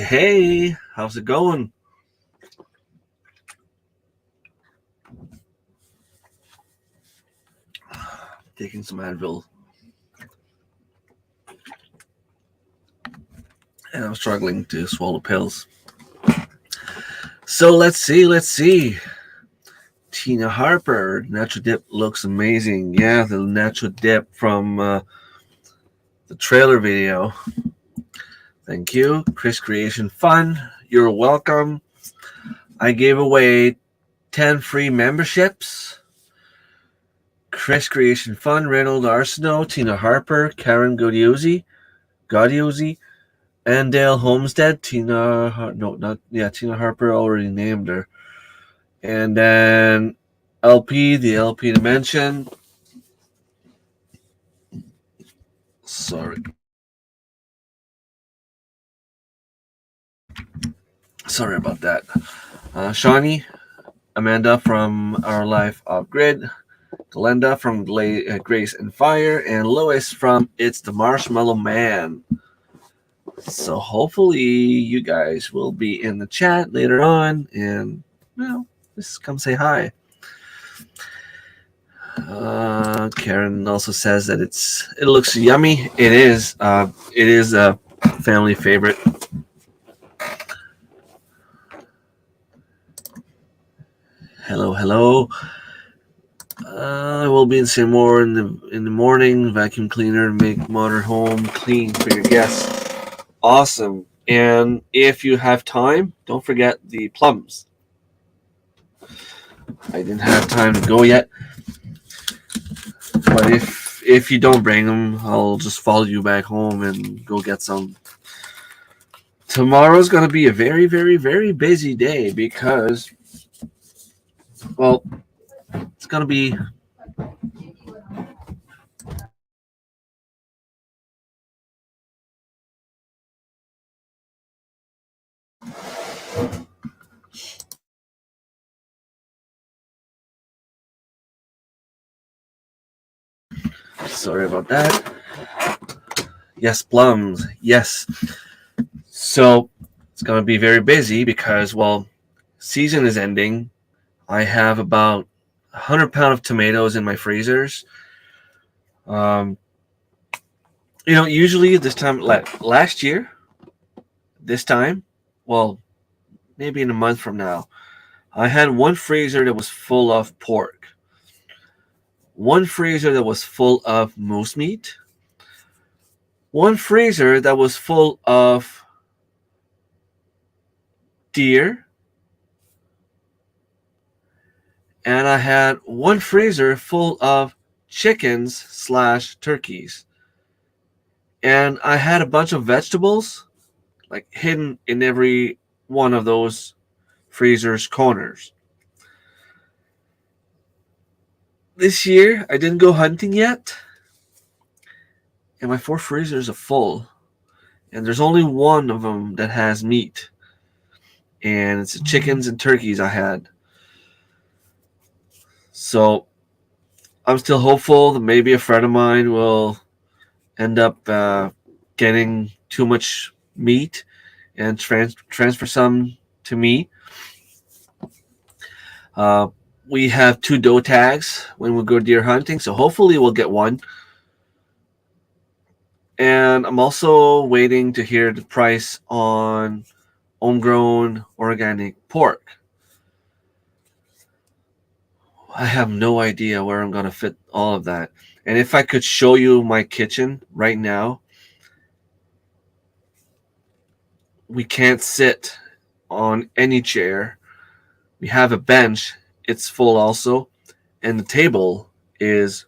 Hey, how's it going? Taking some Advil. And I'm struggling to swallow pills. So let's see. Tina Harper, natural dip looks amazing. Yeah, the natural dip from the trailer video. Thank you. Chris Creation Fun, you're welcome. I gave away 10 free memberships. Chris Creation Fun, Reynold Arsenault, Tina Harper, Karen Gaudiozzi, and Dale Homestead. Tina Harper already named her. And then the LP to mention. Sorry about that. Shawnee, Amanda from Our Life Off Grid, Glenda from Grace and Fire, and Lois from It's the Marshmallow Man. So hopefully you guys will be in the chat later on, and just come say hi. Karen also says that it looks yummy. It is. It is a family favorite. Hello. I will be in St. Moore in the morning. Vacuum cleaner, make motor home clean for your guests. Awesome. And if you have time, don't forget the plums. I didn't have time to go yet, but if you don't bring them, I'll just follow you back home and go get some. Tomorrow's going to be a very, very, very busy day because, well, it's going to be sorry about that. Yes, plums. Yes. So it's going to be very busy because, well, season is ending. I have about 100 pounds of tomatoes in my freezers. Usually this time, last year, this time, well, maybe in a month from now, I had one freezer that was full of pork, one freezer that was full of moose meat, one freezer that was full of deer, and I had one freezer full of chickens/turkeys. And I had a bunch of vegetables like hidden in every one of those freezer's corners. This year, I didn't go hunting yet. and my 4 freezers are full, and there's only one of them that has meat, and it's the chickens and turkeys I had. So I'm still hopeful that maybe a friend of mine will end up getting too much meat and transfer some to me. Uh, we have 2 doe tags when we go deer hunting, so hopefully we'll get one. And I'm also waiting to hear the price on homegrown organic pork. I have no idea where I'm going to fit all of that. And if I could show you my kitchen right now, we can't sit on any chair. We have a bench, it's full also, and the table was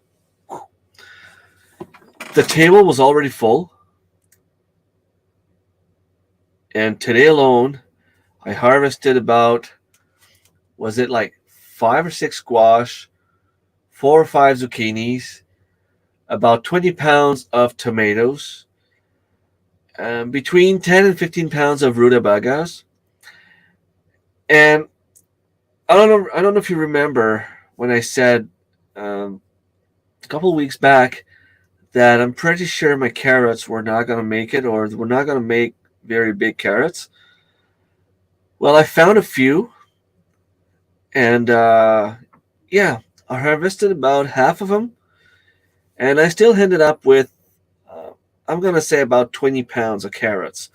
already full, and today alone I harvested about, was it like 5 or 6 squash, 4 or 5 zucchinis, about 20 pounds of tomatoes, between 10 and 15 pounds of rutabagas. And I don't know if you remember when I said um, a couple of weeks back that I'm pretty sure my carrots were not going to make it, or were not going to make very big carrots. Well, I found a few, and yeah, I harvested about half of them, and I still ended up with, uh, I'm going to say, about 20 pounds of carrots.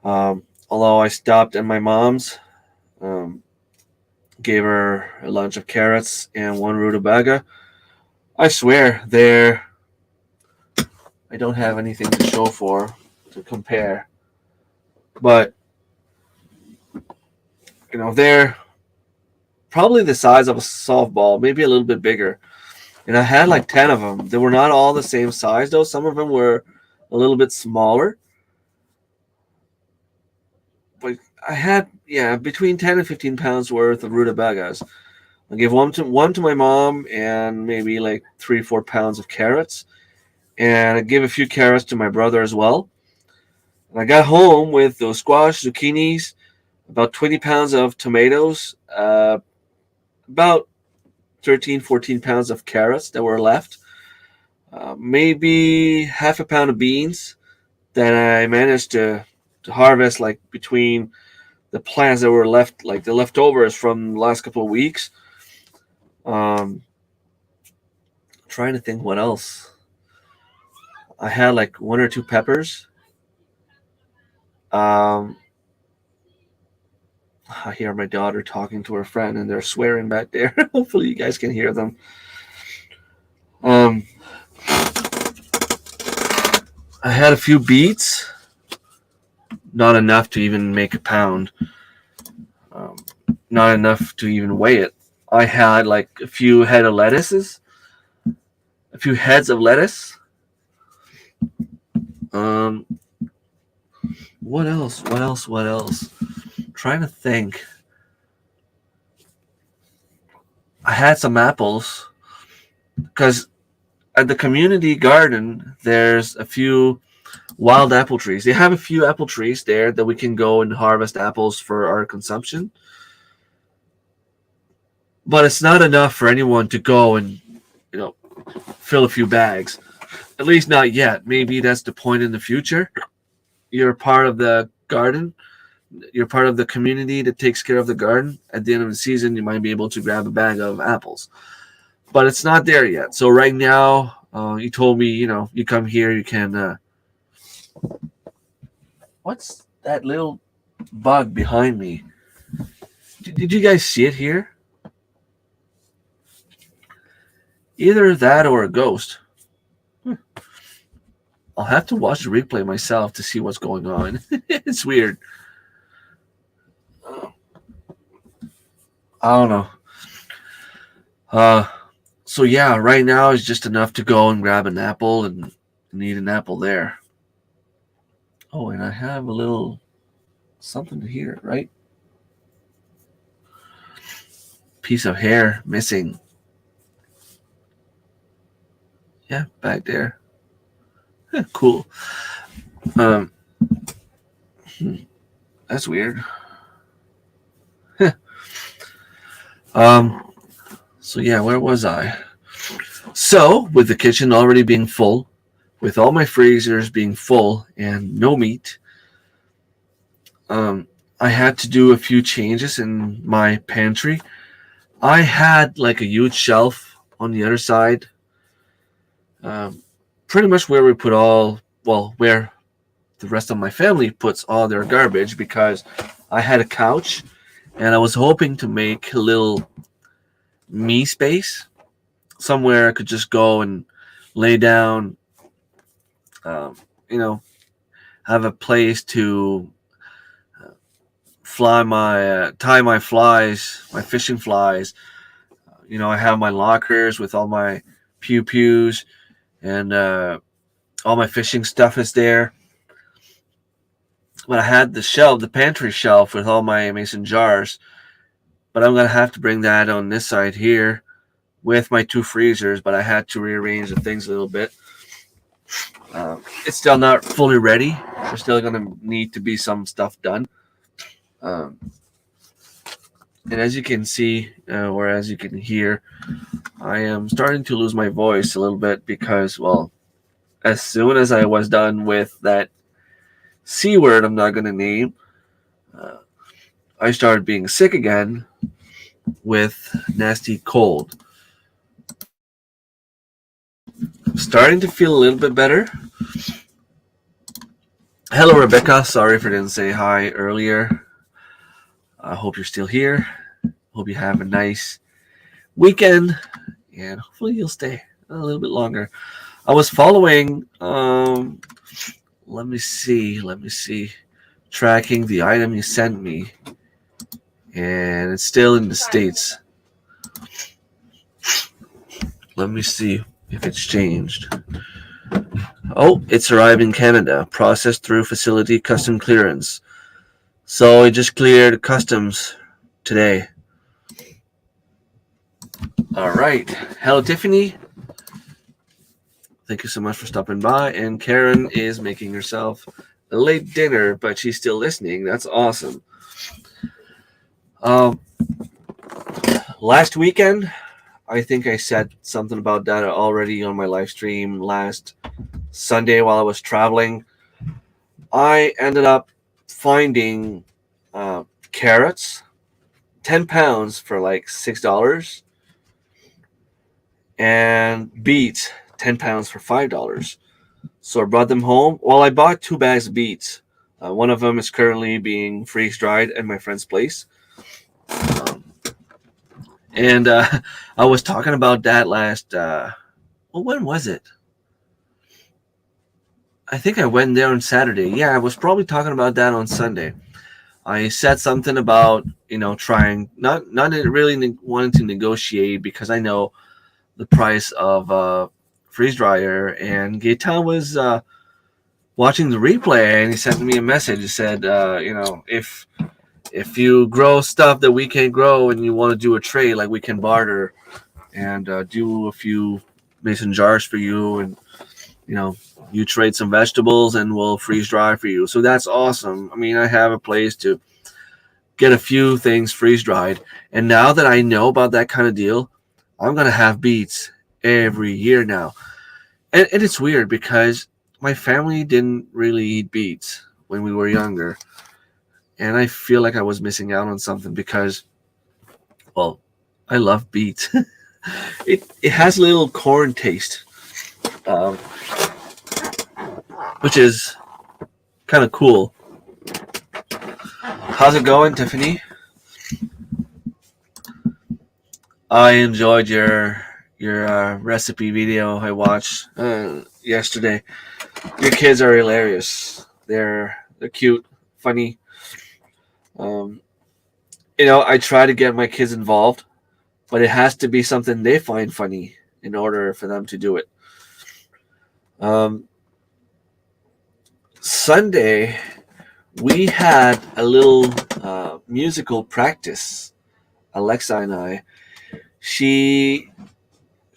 Although I stopped at my mom's, um, gave her a lunch of carrots and one rutabaga. I swear, I don't have anything to show for to compare, but they're probably the size of a softball, maybe a little bit bigger. And I had like 10 of them. They were not all the same size, though. Some of them were a little bit smaller. But I had, yeah, between 10 and 15 pounds worth of rutabagas. I gave one to my mom, and maybe like 3 or 4 pounds of carrots. And I gave a few carrots to my brother as well. And I got home with those squash, zucchinis, about 20 pounds of tomatoes, about 13, 14 pounds of carrots that were left, maybe half a pound of beans that I managed to harvest, like between the plants that were left, like the leftovers from the last couple of weeks. Um, trying to think what else. I had like 1 or 2 peppers. Um, I hear my daughter talking to her friend, and they're swearing back there. Hopefully, you guys can hear them. Um, I had a few beets, not enough to even make a pound, um, not enough to even weigh it. I had like a few head of lettuces, a few heads of lettuce. Um, what else? What else? What else? I'm trying to think. I had some apples because at the community garden there's a few wild apple trees. They have a few apple trees there that we can go and harvest apples for our consumption. But it's not enough for anyone to go and you know fill a few bags. At least not yet. Maybe that's the point in the future. You're part of the garden. You're part of the community that takes care of the garden. At the end of the season, you might be able to grab a bag of apples. But it's not there yet. So right now, you told me, you come here, you can. What's that little bug behind me? Did you guys see it here? Either that or a ghost. I'll have to watch the replay myself to see what's going on. It's weird. I don't know. So yeah, right now is just enough to go and grab an apple and eat an apple there. Oh, and I have a little something here, right? Piece of hair missing. Yeah, back there. Cool. Um, that's weird. um, so yeah, where was I? So with the kitchen already being full, with all my freezers being full and no meat, um, I had to do a few changes in my pantry. I had like a huge shelf on the other side, um, pretty much where we put where the rest of my family puts all their garbage because I had a couch and I was hoping to make a little me space somewhere I could just go and lay down, um, you know, have a place to tie my flies, my fishing flies. I have my lockers with all my pew pews and all my fishing stuff is there. But I had the pantry shelf with all my mason jars. But I'm gonna have to bring that on this side here with my two freezers. But I had to rearrange the things a little bit. It's still not fully ready. There's still gonna need to be some stuff done. Um, and as you can see, or as you can hear, I am starting to lose my voice a little bit because, well, as soon as I was done with that C word I'm not going to name, uh, I started being sick again with nasty cold. I'm starting to feel a little bit better. Hello, Rebecca. Sorry if I didn't say hi earlier. I hope you're still here. Hope you have a nice weekend, and hopefully you'll stay a little bit longer. I was following, let me see, tracking the item you sent me, and it's still in the States. Let me see if it's changed. Oh, it's arrived in Canada, processed through facility custom clearance. So it just cleared customs today. All right. Hello, Tiffany. Thank you so much for stopping by. And Karen is making herself a late dinner, but she's still listening. That's awesome. Last weekend, I think I said something about that already on my live stream last Sunday while I was traveling. I ended up finding carrots, 10 pounds for like $6, and beets, 10 pounds for $5. So I brought them home. Well, I bought 2 bags of beets. One of them is currently being freeze dried at my friend's place. And I was talking about that last, when was it? I think I went there on Saturday. Yeah, I was probably talking about that on Sunday. I said something about, trying, not really wanting to negotiate because I know the price of freeze dryer. And Gaetan was watching the replay and he sent me a message. He said, if you grow stuff that we can't grow and you want to do a trade, like we can barter and do a few mason jars for you, and you trade some vegetables and we'll freeze dry for you. So that's awesome. I mean, I have a place to get a few things freeze dried, and now that I know about that kind of deal, I'm gonna have beets every year now. And it's weird because my family didn't really eat beets when we were younger, and I feel like I was missing out on something because, well, I love beets. It has a little corn taste, um, which is kind of cool. How's it going, Tiffany? I enjoyed your recipe video I watched yesterday. Your kids are hilarious. They're cute, funny. Um, I try to get my kids involved, but it has to be something they find funny in order for them to do it. Sunday, we had a little musical practice. Alexa and I. She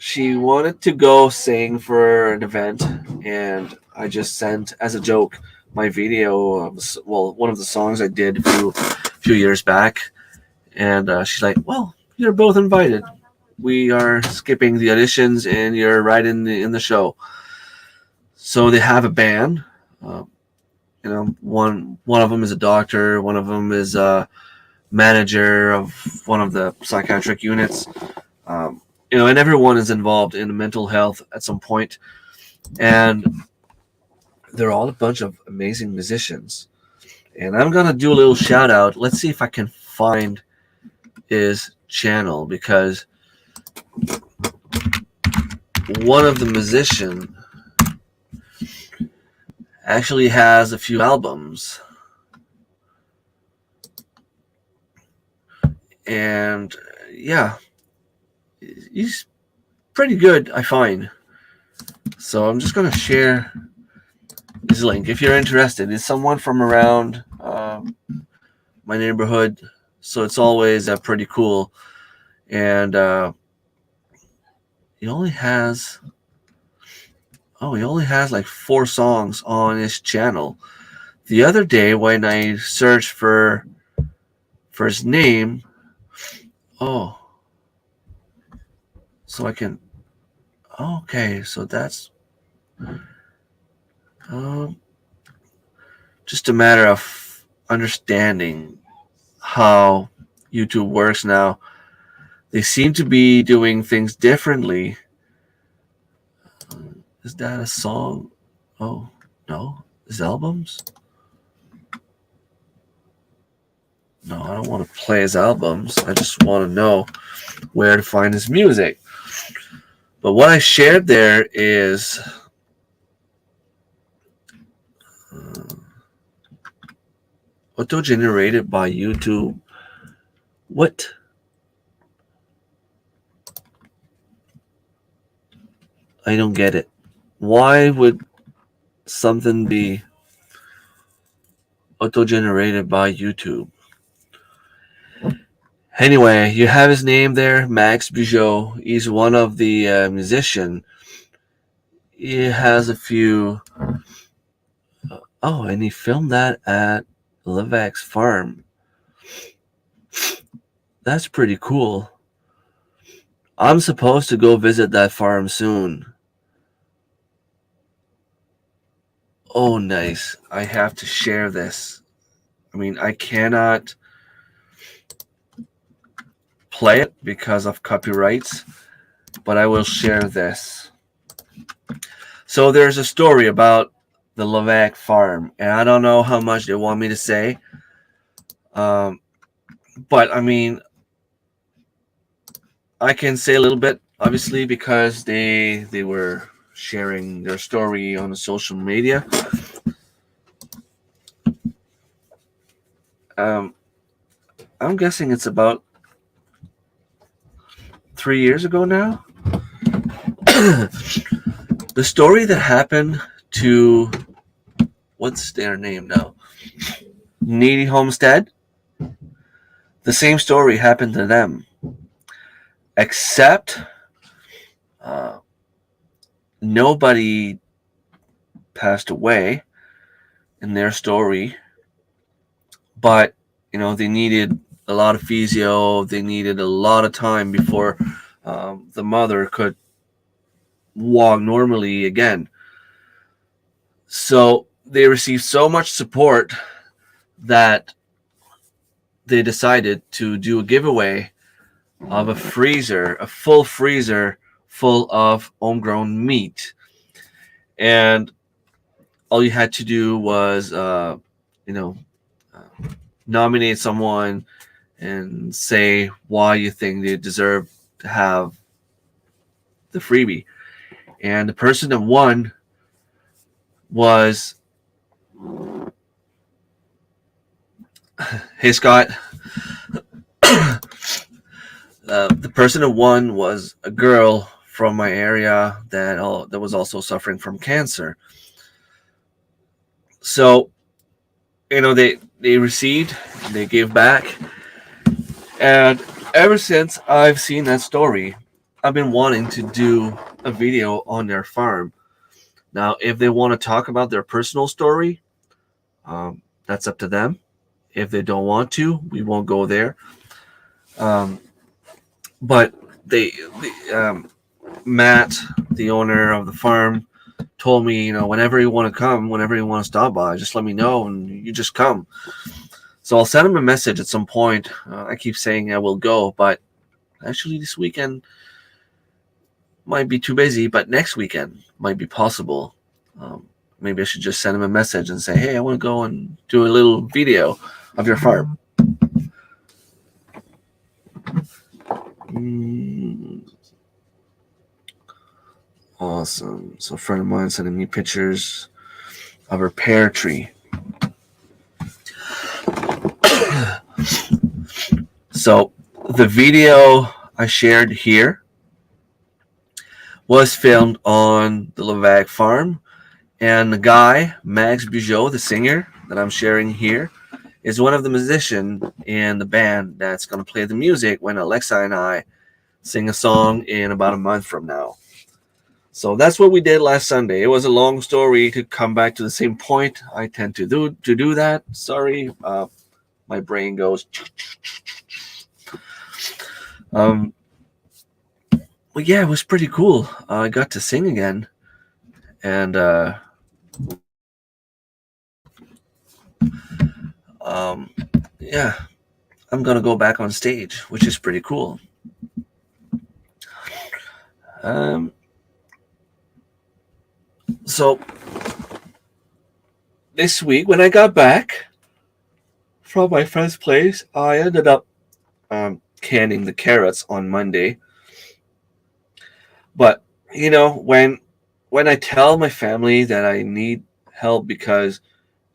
she wanted to go sing for an event, and I just sent as a joke my video of one of the songs I did a few years back, and she's like, "Well, you're both invited. We are skipping the auditions, and you're right in the show." So they have a band. Uh, one of them is a doctor. One of them is a manager of one of the psychiatric units. And everyone is involved in mental health at some point, and they're all a bunch of amazing musicians. And I'm gonna do a little shout out. Let's see if I can find his channel, because one of the musicians actually has a few albums, and yeah, he's pretty good, I find. So I'm just gonna share his link if you're interested. It's someone from around my neighborhood, so it's always pretty cool. And he only has like 4 songs on his channel. The other day when I searched for his name, oh, so I can, okay, so that's just a matter of understanding how YouTube works now. They seem to be doing things differently. Is that a song? Oh, no. His albums? No, I don't want to play his albums. I just want to know where to find his music. But what I shared there is auto-generated by YouTube. What? I don't get it. Why would something be auto-generated by YouTube? Anyway, you have his name there, Max Bijou. He's one of the musicians. He has a few. And he filmed that at Levac's farm. That's pretty cool. I'm supposed to go visit that farm soon. Oh, nice. I have to share this. I mean, I cannot play it because of copyrights, but I will share this. So there's a story about the Levac farm, and I don't know how much they want me to say. But I mean, I can say a little bit, obviously, because they were sharing their story on the social media. I'm guessing it's about 3 years ago now. The story that happened to, what's their name now? Needy Homestead. The same story happened to them, except nobody passed away in their story, but they needed a lot of physio. They needed a lot of time before the mother could walk normally again. So they received so much support that they decided to do a giveaway of a full freezer full of homegrown meat. And all you had to do was, nominate someone and say why you think they deserve to have the freebie. And the person that won was, hey Scott, the person that won was a girl from my area that was also suffering from cancer. So, they received, they gave back, and ever since I've seen that story, I've been wanting to do a video on their farm. Now, if they want to talk about their personal story, that's up to them. If they don't want to, we won't go there. Um, but Matt, the owner of the farm, told me, whenever you want to come, whenever you want to stop by, just let me know and you just come. So I'll send him a message at some point. I keep saying I will go, but actually this weekend might be too busy, but next weekend might be possible. Maybe I should just send him a message and say, hey, I want to go and do a little video of your farm. Awesome. So a friend of mine sending me pictures of her pear tree. So the video I shared here was filmed on the Levac farm, and the guy, Max Bugeaud, the singer that I'm sharing here, is one of the musicians in the band that's going to play the music when Alexa and I sing a song in about a month from now. So that's what we did last Sunday. It was a long story to come back to the same point. I tend to do that. Sorry, my brain goes. Well, yeah, it was pretty cool. I got to sing again, and yeah, I'm gonna go back on stage, which is pretty cool. So this week, when I got back from my friend's place, I ended up canning the carrots on Monday. But when I tell my family that I need help because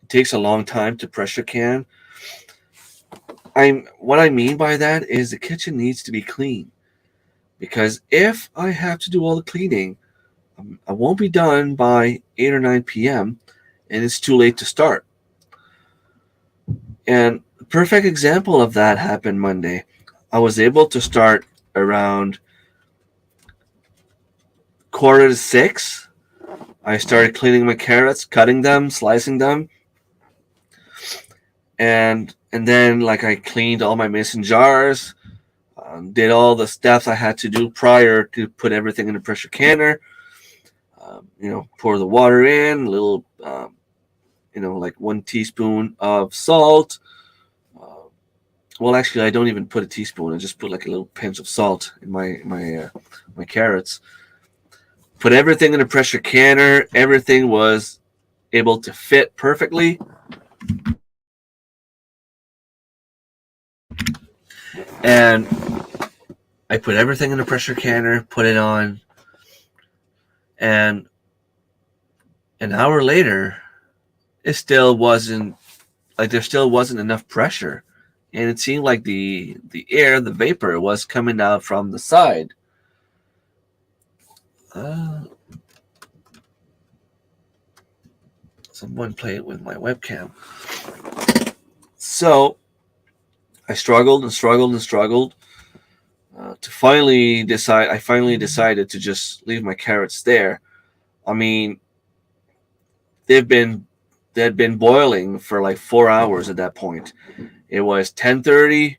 it takes a long time to pressure can, what I mean by that is the kitchen needs to be clean. Because if I have to do all the cleaning, I won't be done by 8 or 9 p.m. and it's too late to start. And a perfect example of that happened Monday. I was able to start around 5:45. I started cleaning my carrots, cutting them, slicing them. And then I cleaned all my mason jars, did all the steps I had to do prior to put everything in the pressure canner. Pour the water in, a little, 1 teaspoon of salt. Well, actually, I don't even put a teaspoon. I just put a little pinch of salt in my carrots. Put everything in a pressure canner. Everything was able to fit perfectly. And I put everything in a pressure canner, put it on, and an hour later, it still wasn't there still wasn't enough pressure, and it seemed like the air, the vapor, was coming out from the side. Someone played with my webcam. So I struggled and struggled and struggled to finally decide. I finally decided to just leave my carrots there. I mean, they'd been boiling for 4 hours at that point. It was 10:30,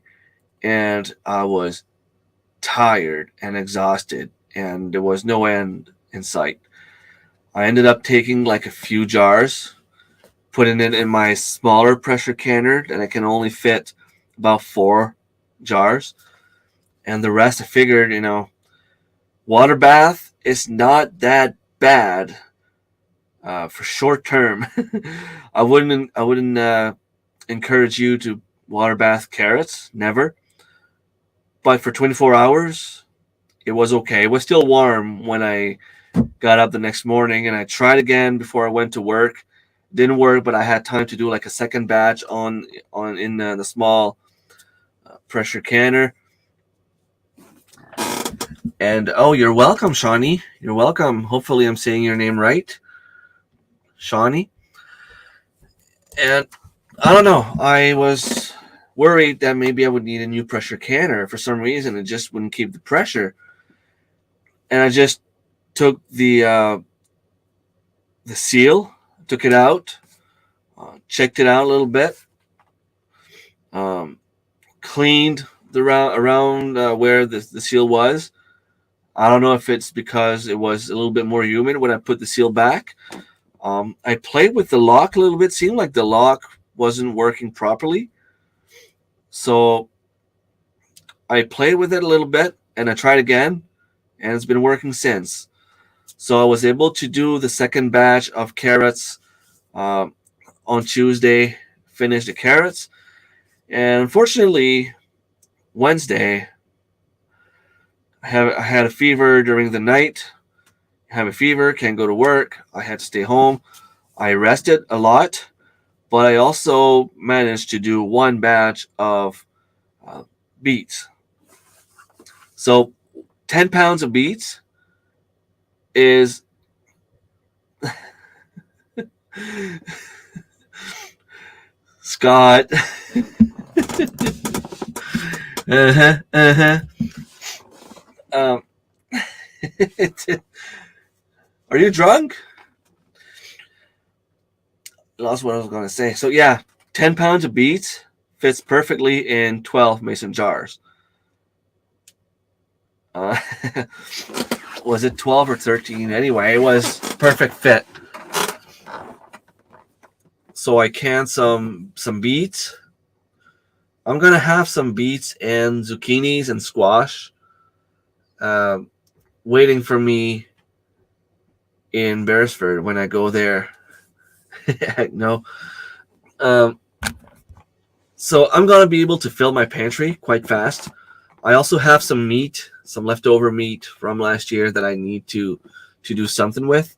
and I was tired and exhausted, and there was no end in sight. I ended up taking a few jars, putting it in my smaller pressure canner, and I can only fit about 4 jars. And the rest, I figured, water bath is not that bad for short term. I wouldn't encourage you to water bath carrots, never. But for 24 hours, it was okay. It was still warm when I got up the next morning, and I tried again before I went to work. Didn't work, but I had time to do a second batch in the small pressure canner. And you're welcome, Shawnee. You're welcome. Hopefully, I'm saying your name right, Shawnee. And I don't know. I was worried that maybe I would need a new pressure canner. For some reason, it just wouldn't keep the pressure. and I just took the seal, took it out, checked it out a little bit, um, cleaned the around where the seal was. I don't know if it's because it was a little bit more humid when I put the seal back. I played with the lock a little bit. Seemed like the lock wasn't working properly. So I played with it a little bit and I tried again, and it's been working since. So I was able to do the second batch of carrots um, on Tuesday, finish the carrots. And unfortunately, Wednesday, I had a fever during the night. I have a fever, can't go to work. I had to stay home. I rested a lot, but I also managed to do one batch of uh, beets. So 10 pounds of beets is Scott. uh-huh, uh-huh. Um, are you drunk? Lost what I was going to say. So yeah, 10 pounds of beets fits perfectly in 12 mason jars. Uh, was it 12 or 13? Anyway, it was perfect fit. So I canned some beets. I'm gonna have some beets and zucchinis and squash waiting for me in Beresford when I go there. No. Um, so I'm gonna be able to fill my pantry quite fast. I also have some meat, some leftover meat from last year that I need to do something with.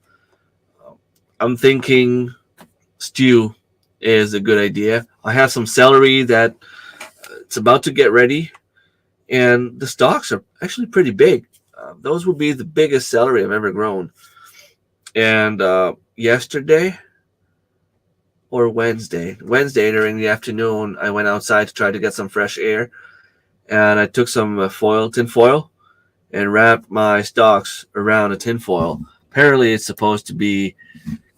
I'm thinking stew is a good idea. I have some celery that it's about to get ready, and the stalks are actually pretty big. Those will be the biggest celery I've ever grown. And yesterday or Wednesday during the afternoon, I went outside to try to get some fresh air, and I took some tin foil, and wrapped my stalks around a tin foil. Apparently, it's supposed to be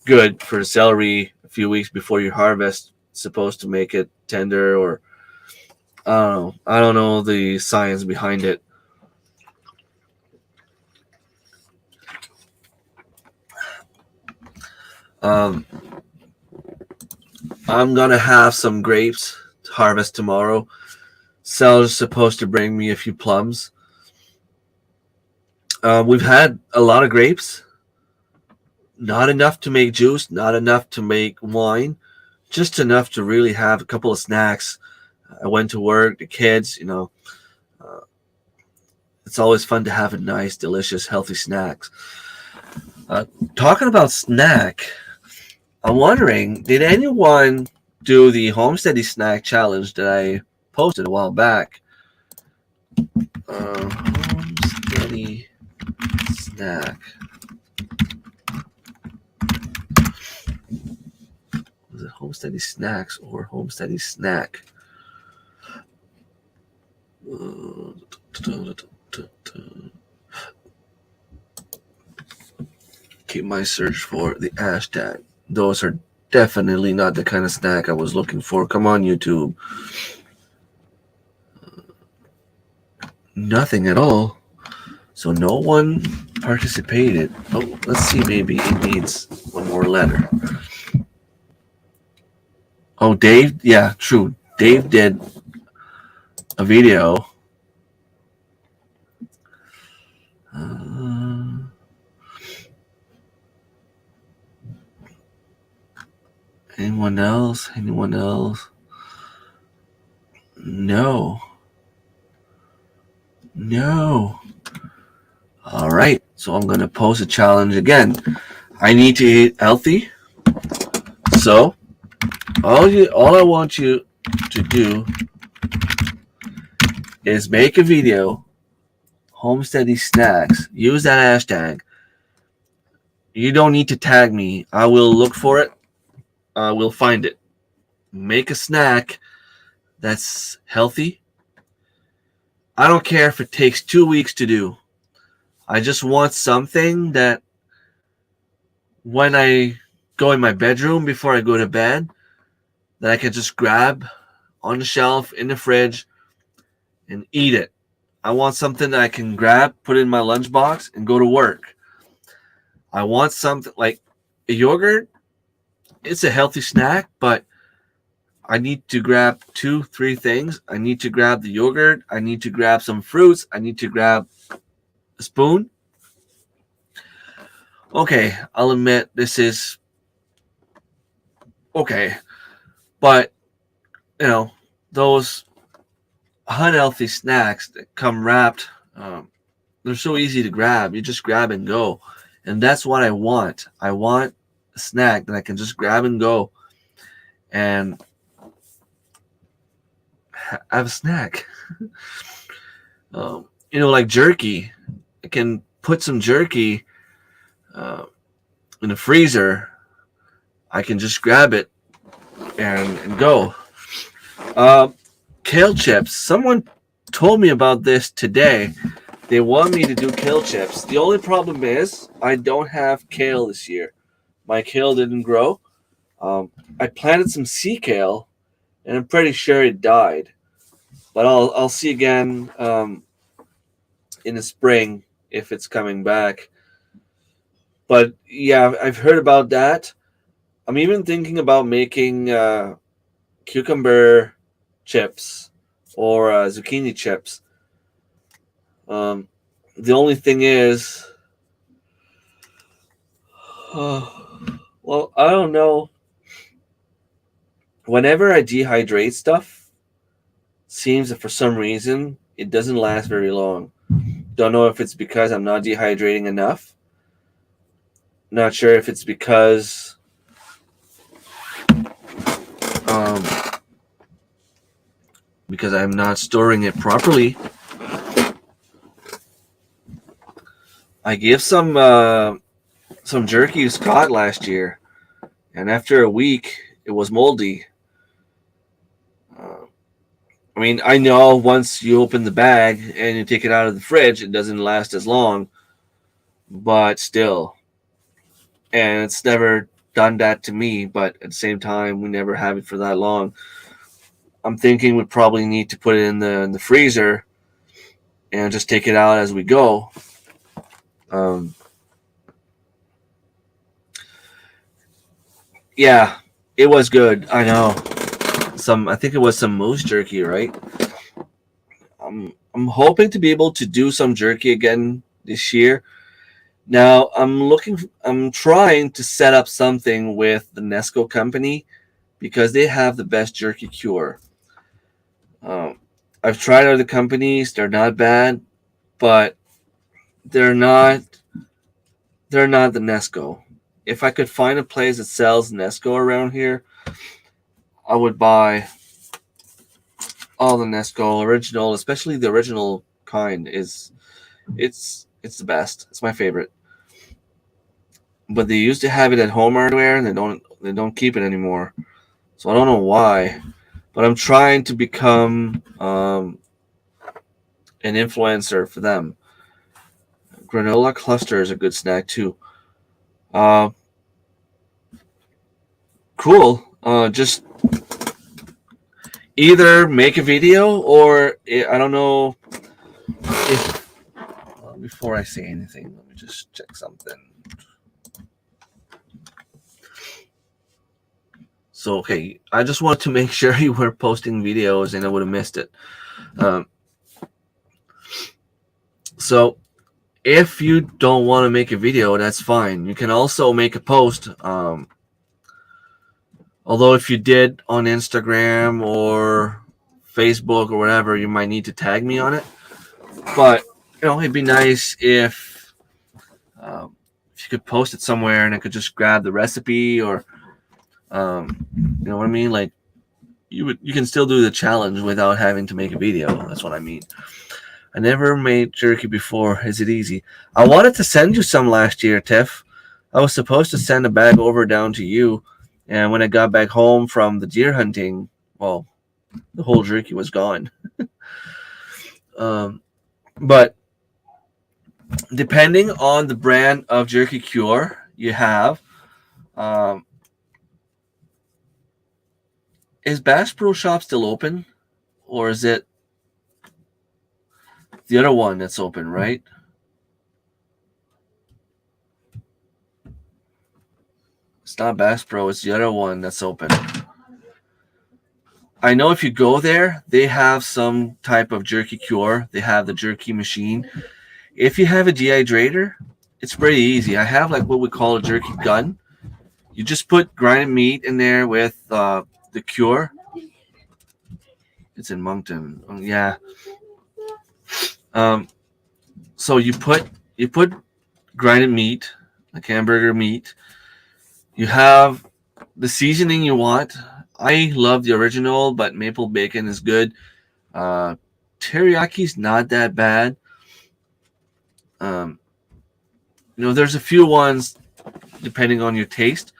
good for the celery a few weeks before you harvest. It's supposed to make it tender, or I don't know. I don't know the science behind it. Um, I'm gonna have some grapes to harvest tomorrow. Sal's supposed to bring me a few plums. We've had a lot of grapes. Not enough to make juice, not enough to make wine, just enough to really have a couple of snacks. I went to work, the kids, uh, it's always fun to have a nice, delicious, healthy snacks. Uh, Talking about snack, I'm wondering, did anyone do the Homesteading snack challenge that I posted a while back? Homesteading snack. Was it Homesteading snacks or Homesteading snack? Keep my search for the hashtag. Those are definitely not the kind of snack I was looking for. Come on, YouTube. Nothing at all. So no one participated. Oh, let's see. Maybe it needs one more letter. Oh, Dave. Yeah, true. Dave did a video. Anyone else? Anyone else? No. No. All right. So I'm going to pose a challenge again. I need to eat healthy. So all I want you to do is make a video, Homesteading snacks. Use that hashtag. You don't need to tag me. I will look for it. I will find it. Make a snack that's healthy. I don't care if it takes 2 weeks to do. I just want something that when I go in my bedroom before I go to bed, that I can just grab on the shelf in the fridge and eat it. I want something that I can grab, put in my lunchbox, and go to work. I want something like a yogurt. It's a healthy snack, but I need to grab 2, 3 things. I need to grab the yogurt. I need to grab some fruits. I need to grab a spoon. Okay, I'll admit this is okay, but you know, those unhealthy snacks that come wrapped, they're so easy to grab. You just grab and go. And that's what I want. I want a snack that I can just grab and go and have a snack. Like jerky. I can put some jerky in the freezer. I can just grab it and go. Kale chips. Someone told me about this today. They want me to do kale chips. The only problem is I don't have kale this year. My kale didn't grow. I planted some sea kale, and I'm pretty sure it died. But I'll see again in the spring if it's coming back. But yeah, I've heard about that. I'm even thinking about making cucumber chips or zucchini chips. The only thing is, well, I don't know. Whenever I dehydrate stuff, seems that for some reason it doesn't last very long. Don't know if it's because I'm not dehydrating enough. Not sure if it's um, because I'm not storing it properly. I gave some jerky to Scott last year, and after a week, it was moldy. I mean, I know once you open the bag and you take it out of the fridge, it doesn't last as long, but still. And it's never done that to me, but at the same time, we never have it for that long. I'm thinking we probably need to put it in the freezer and just take it out as we go. Yeah, it was good. I know. I think it was some moose jerky, right? I'm hoping to be able to do some jerky again this year. Now I'm trying to set up something with the Nesco company because they have the best jerky cure. Um, I've tried other companies; they're not bad, but they're not they're not the Nesco. If I could find a place that sells Nesco around here, I would buy all the Nesco original, especially the original kind. It's the best. It's my favorite. But they used to have it at home hardware, and they don't keep it anymore. So I don't know why. But I'm trying to become an influencer for them. Granola cluster is a good snack too. Uh, cool. Just either make a video or I don't know if before I say anything, let me just check something. So okay, I just want to make sure you were posting videos and I would have missed it. Um, so if you don't want to make a video, that's fine. You can also make a post. Although if you did on Instagram or Facebook or whatever, you might need to tag me on it. But it'd be nice if you could post it somewhere and I could just grab the recipe or you know what I mean? Like you can still do the challenge without having to make a video. That's what I mean. I never made jerky before. Is it easy? I wanted to send you some last year, Tiff. I was supposed to send a bag over down to you, and when I got back home from the deer hunting, well, the whole jerky was gone. But depending on the brand of jerky cure you have. Um, is Bass Pro Shop still open, or is it the other one that's open? Right? It's not Bass Pro. It's the other one that's open. I know if you go there, they have some type of jerky cure. They have the jerky machine. If you have a dehydrator, it's pretty easy. I have like what we call a jerky gun. You just put grinded meat in there with the cure. It's in Moncton. Yeah. So you put grinded meat, like hamburger meat. You have the seasoning you want. I love the original, but maple bacon is good. Teriyaki not that bad. There's a few ones depending on your taste.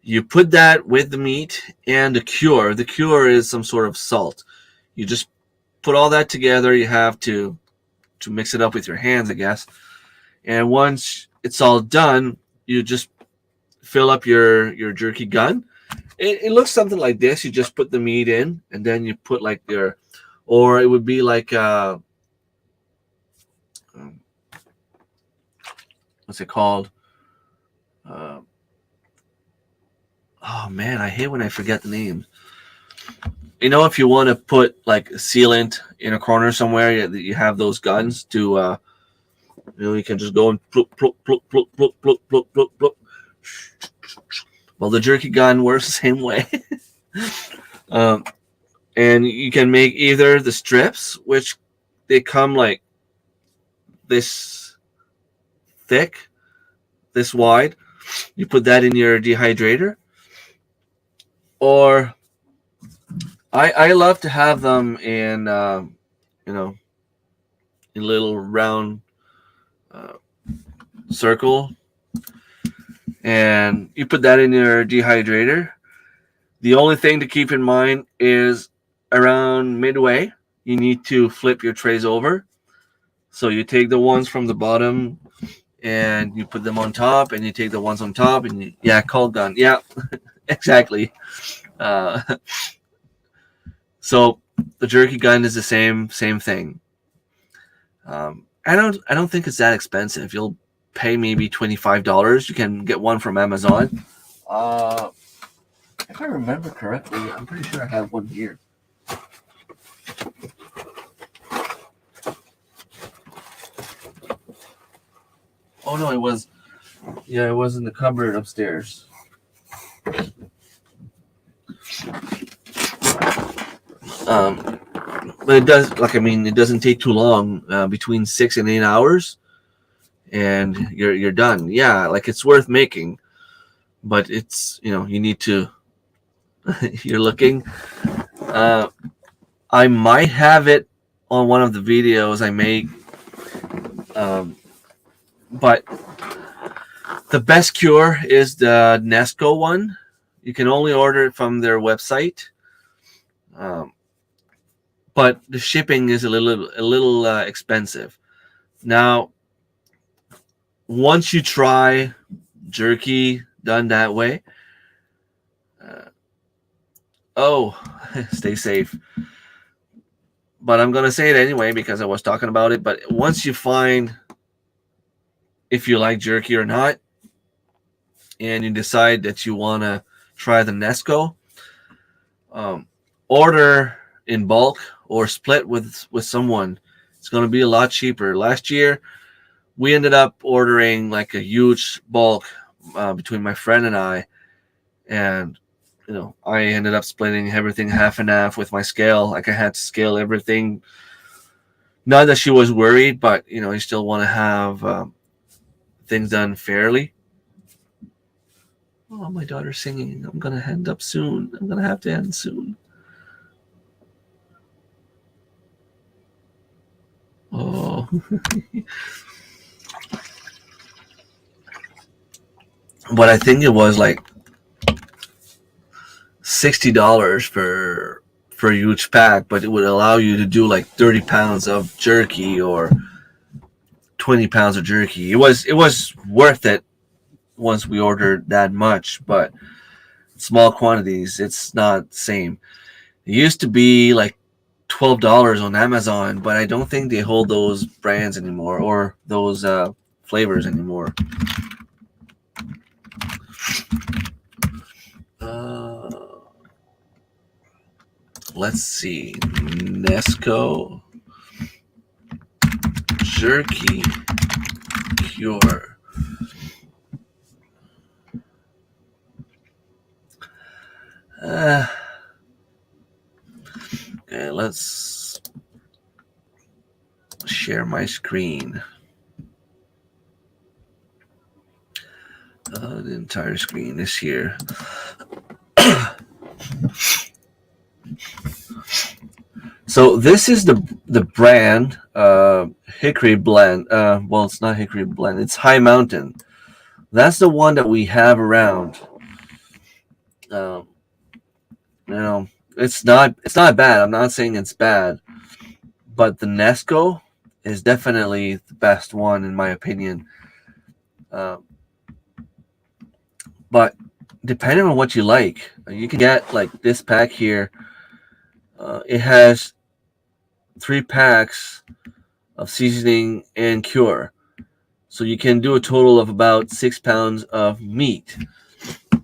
You put that with the meat and the cure. The cure is some sort of salt. You just put all that together. You have to mix it up with your hands, I guess. And once it's all done, you just fill up your jerky gun. It looks something like this. You just put the meat in, and then you put like or it would be like what's it called? Oh man, I hate when I forget the name. If you want to put like sealant in a corner somewhere, you have those guns to, you can just go and plop, plop, plop, plop, plop, plop, plop, plop, plop. Well, the jerky gun works the same way. And you can make either the strips, which they come like this thick, this wide. You put that in your dehydrator. Or I love to have them in, in little round circle. And you put that in your dehydrator. The only thing to keep in mind is around midway, you need to flip your trays over. So you take the ones from the bottom and you put them on top, and you take the ones on top, and cold gun. Yeah, exactly. So the jerky gun is the same thing. I don't think it's that expensive. You'll pay maybe $25. You can get one from Amazon. If I remember correctly, I'm pretty sure I have one here. Oh no, it was in the cupboard upstairs. But it does, it doesn't take too long, between 6 and 8 hours, and you're done. Yeah, it's worth making, but it's, you need to, you're looking. I might have it on one of the videos I make, but the best cure is the Nesco one. You can only order it from their website. But the shipping is a little expensive. Now, once you try jerky done that way, stay safe. But I'm gonna say it anyway because I was talking about it. But once you find if you like jerky or not, and you decide that you want to try the Nesco, order in bulk or split with someone. It's going to be a lot cheaper. Last year, we ended up ordering like a huge bulk between my friend and I, and I ended up splitting everything half and half with my scale. Like I had to scale everything. Not that she was worried, but you still want to have things done fairly. Oh, my daughter's singing. I'm gonna end up soon. I'm gonna have to end soon. Oh. But I think it was like $60 for a huge pack, but it would allow you to do like 30 pounds of jerky, or 20 pounds of jerky. It was worth it once we ordered that much, but small quantities, it's not the same. It used to be like $12 on Amazon, but I don't think they hold those brands anymore or those flavors anymore. Uh, let's see. Nesco Jerky Cure. Uh, okay, let's share my screen. The entire screen is here. So this is the brand Hickory Blend. Well, it's not Hickory Blend. It's High Mountain. That's the one that we have around. Um, you know, it's not bad. I'm not saying it's bad, but the Nesco is definitely the best one in my opinion. Um, but depending on what you like, you can get like this pack here. It has 3 packs of seasoning and cure. So you can do a total of about 6 pounds of meat,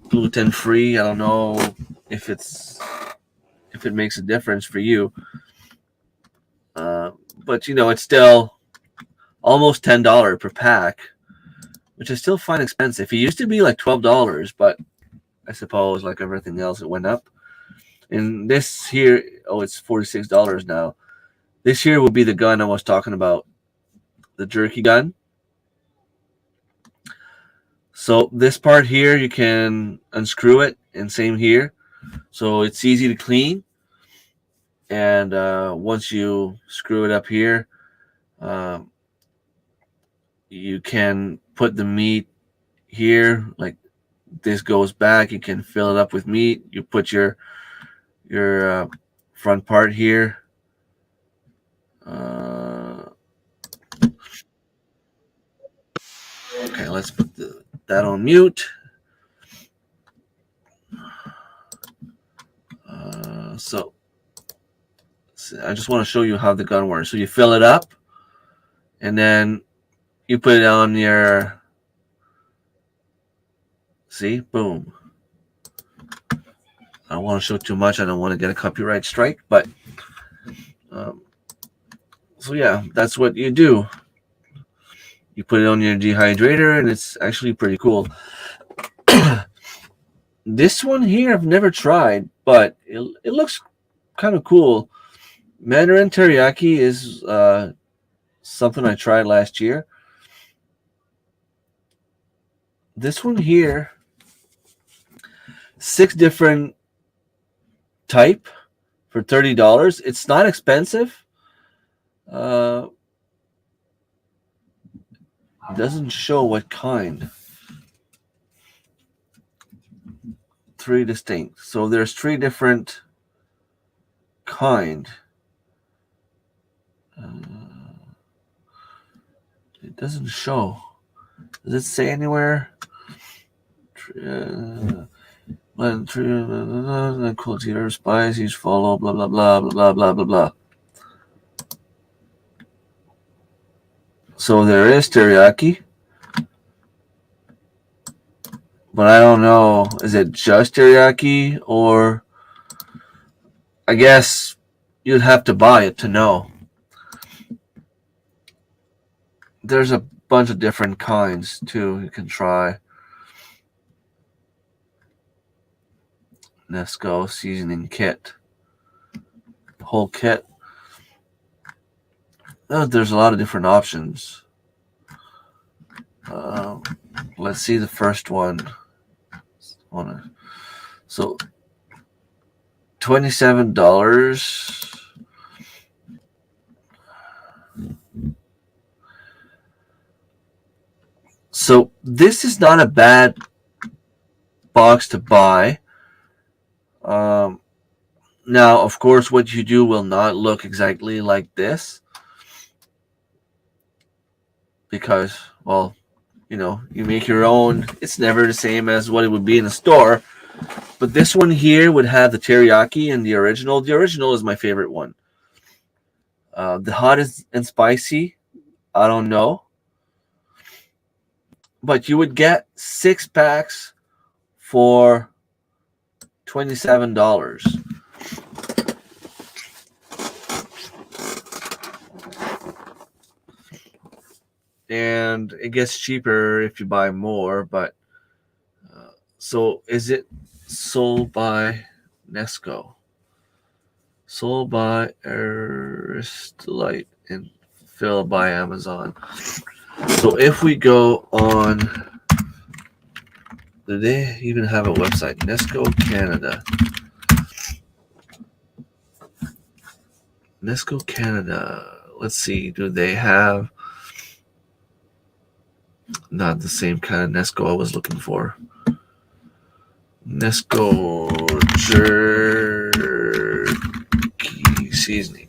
gluten free. I don't know if it makes a difference for you, but it's still almost $10 per pack, which I still find expensive. It used to be like $12, but I suppose like everything else, it went up. And this here, it's $46 now. This here would be the gun I was talking about, the jerky gun. So this part here, you can unscrew it, and same here. So it's easy to clean. And once you screw it up here, um, you can put the meat here. Like this goes back. You can fill it up with meat. You put your front part here. Okay, let's put that on mute. So I just want to show you how the gun works. So you fill it up, and then you put it on your. See, boom. I don't want to show too much. I don't want to get a copyright strike, but so yeah, that's what you do. You put it on your dehydrator, and it's actually pretty cool. This one here I've never tried, but it looks kind of cool. Mandarin teriyaki is something I tried last year. This one here, 6 different type for $30. It's not expensive. It doesn't show what kind. 3 distinct. So there's 3 different kind. It doesn't show. Does it say anywhere? Quality or spices follow. Blah blah blah blah blah blah blah blah. So there is teriyaki, but I don't know. Is it just teriyaki, or I guess you'd have to buy it to know. There's a bunch of different kinds too you can try. Nesco seasoning kit, whole kit. There's a lot of different options. Let's see the first one. So $27. So this is not a bad box to buy. Now, of course, what you do will not look exactly like this. because, well, you make your own. It's never the same as what it would be in a store. But this one here would have the teriyaki and the original. The original is my favorite one. The hot and spicy, I don't know. But you would get 6 packs for $27. And it gets cheaper if you buy more. But so is it sold by Nesco? Sold by Aristolite and filled by Amazon. So if we go on, do they even have a website? Nesco Canada. Nesco Canada. Let's see. Do they have not the same kind of Nesco I was looking for? Nesco jerky seasoning.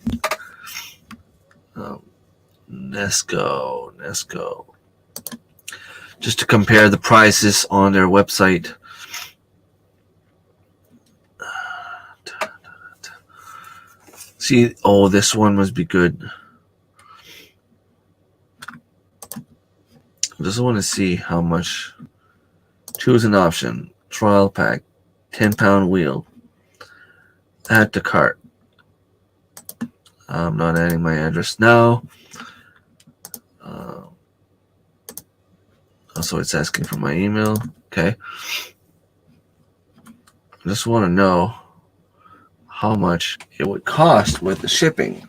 Nesco. Just to compare the prices on their website. See, oh, this one must be good. I just want to see how much. Choose an option. Trial pack. 10-pound wheel. Add to cart. I'm not adding my address now. Also, it's asking for my email. Okay. I just want to know how much it would cost with the shipping.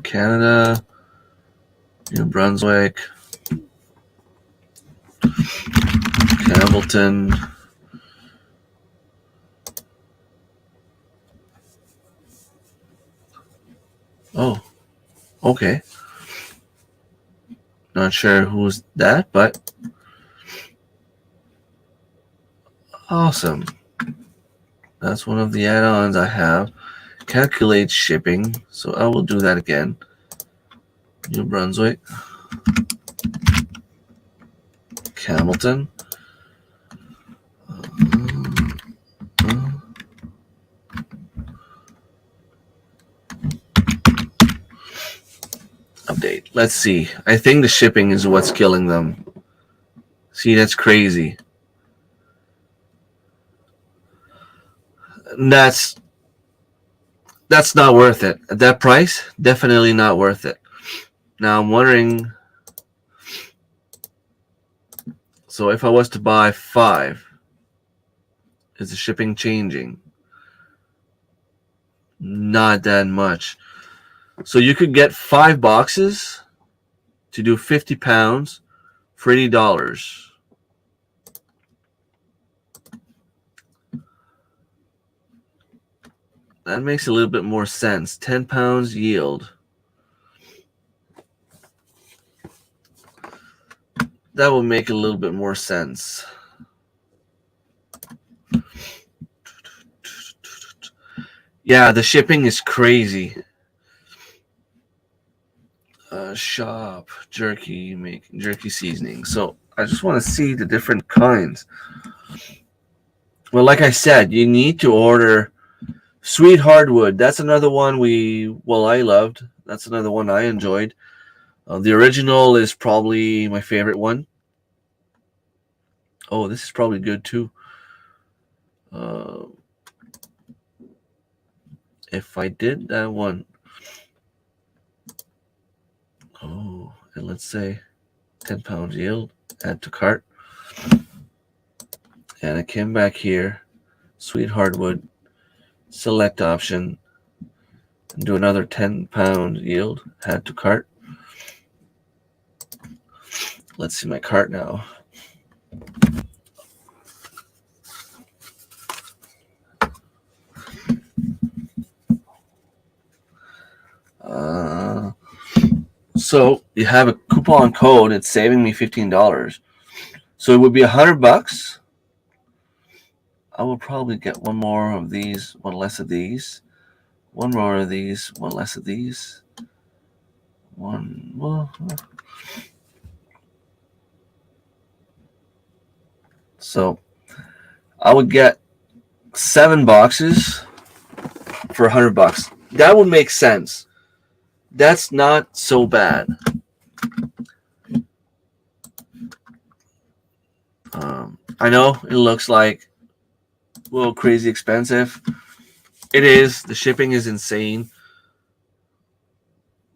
Canada, New Brunswick, Campbellton. Oh, okay. Not sure who's that, but awesome. That's one of the add-ons I have. Calculate shipping, so I will do that again. New Brunswick, Campbellton. Update. Let's see. I think the shipping is what's killing them. See, that's crazy. That's not worth it. At that price, definitely not worth it. Now I'm wondering, so if I was to buy 5, is the shipping changing? Not that much. So you could get 5 boxes to do 50 pounds for $80. That makes a little bit more sense. 10 pounds yield. That will make a little bit more sense. Yeah, the shipping is crazy. Shop jerky seasoning. So I just want to see the different kinds. Well, like I said, you need to order sweet hardwood. That's another one I loved. That's another one I enjoyed. The original is probably my favorite one. Oh, this is probably good too. If I did that one, and let's say 10 pounds yield, add to cart, and I came back here, sweet hardwood, select option, and do another 10-pound yield, add to cart. Let's see my cart now. So you have a coupon code. It's saving me $15. So it would be $100. I will probably get one more of these, one less of these, One more of these, one less of these. One, well, so I would get 7 boxes for $100. That would make sense. That's not so bad. I know it looks like a little crazy expensive. It is. The shipping is insane.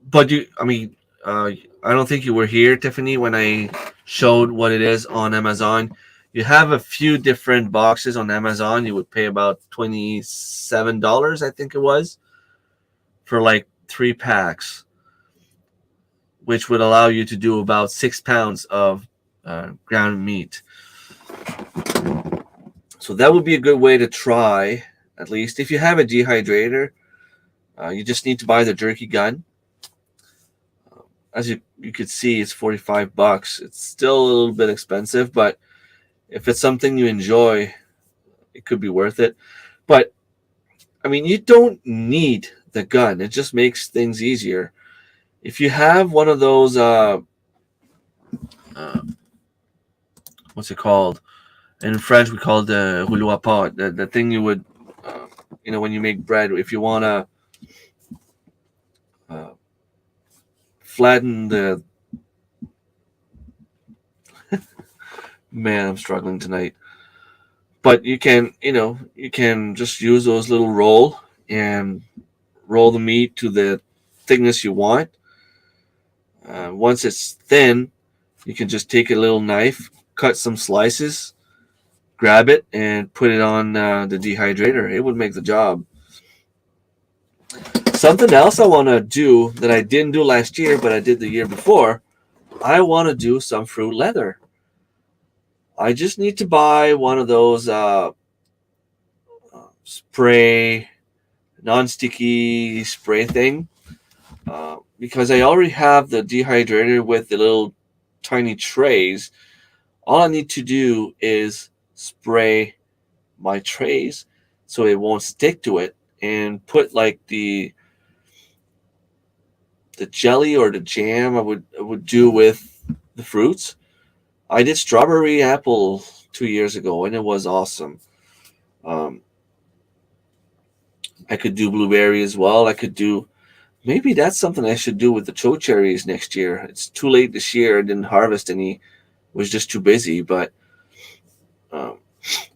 But uh, I don't think you were here, Tiffany, when I showed what it is on Amazon. You have a few different boxes on Amazon. You would pay about $27, I think it was, for like 3 packs, which would allow you to do about 6 pounds of ground meat. So that would be a good way to try, at least. If you have a dehydrator, you just need to buy the jerky gun. As you could see, it's $45. It's still a little bit expensive, but if it's something you enjoy, it could be worth it. But I mean, you don't need the gun. It just makes things easier. If you have one of those, uh, what's it called? In French, we call it the rouleau à pot. The thing you would, when you make bread, if you want to uh, flatten the. Man, I'm struggling tonight. But you can just use those little and roll the meat to the thickness you want. Once it's thin, you can just take a little knife, cut some slices, grab it, and put it on the dehydrator. It would make the job. Something else I want to do that I didn't do last year, but I did the year before, I want to do some fruit leather. I just need to buy one of those spray, non-sticky spray thing, because I already have the dehydrator with the little tiny trays. All I need to do is spray my trays so it won't stick to it, and put like the jelly or the jam I would do with the fruits. I did strawberry apple 2 years ago, and it was awesome. Um, I could do blueberry as well. I could do maybe that's something I should do with the chokecherries next year. It's too late this year. I didn't harvest any. Was just too busy. But um,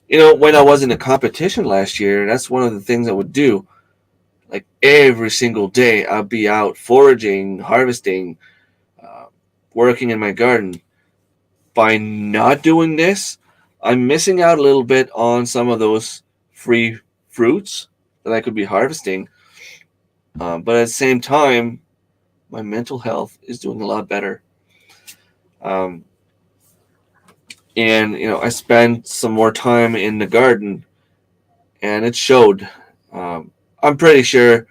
when I was in a competition last year, that's one of the things I would do. Like every single day, I'd be out foraging, harvesting, uh, working in my garden. By not doing this, I'm missing out a little bit on some of those free fruits that I could be harvesting. But at the same time, my mental health is doing a lot better. Um, and I spent some more time in the garden, and it showed. I'm pretty sure,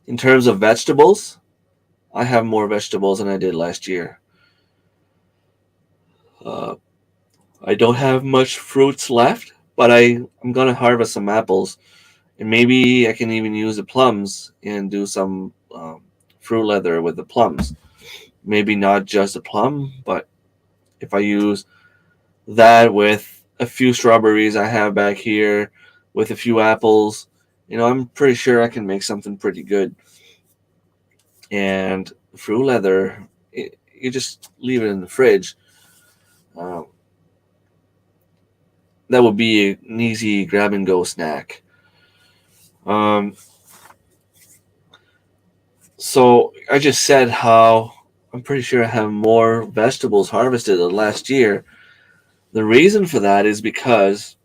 in terms of vegetables, I have more vegetables than I did last year. Uh, I don't have much fruits left, but I'm gonna harvest some apples, and maybe I can even use the plums and do some fruit leather with the plums. Maybe not just a plum, but if I use that with a few strawberries I have back here, with a few apples, I'm pretty sure I can make something pretty good. And fruit leather, you just leave it in the fridge. Um, that would be an easy grab and go snack. Um, so I just said how I'm pretty sure I have more vegetables harvested than last year. The reason for that is because,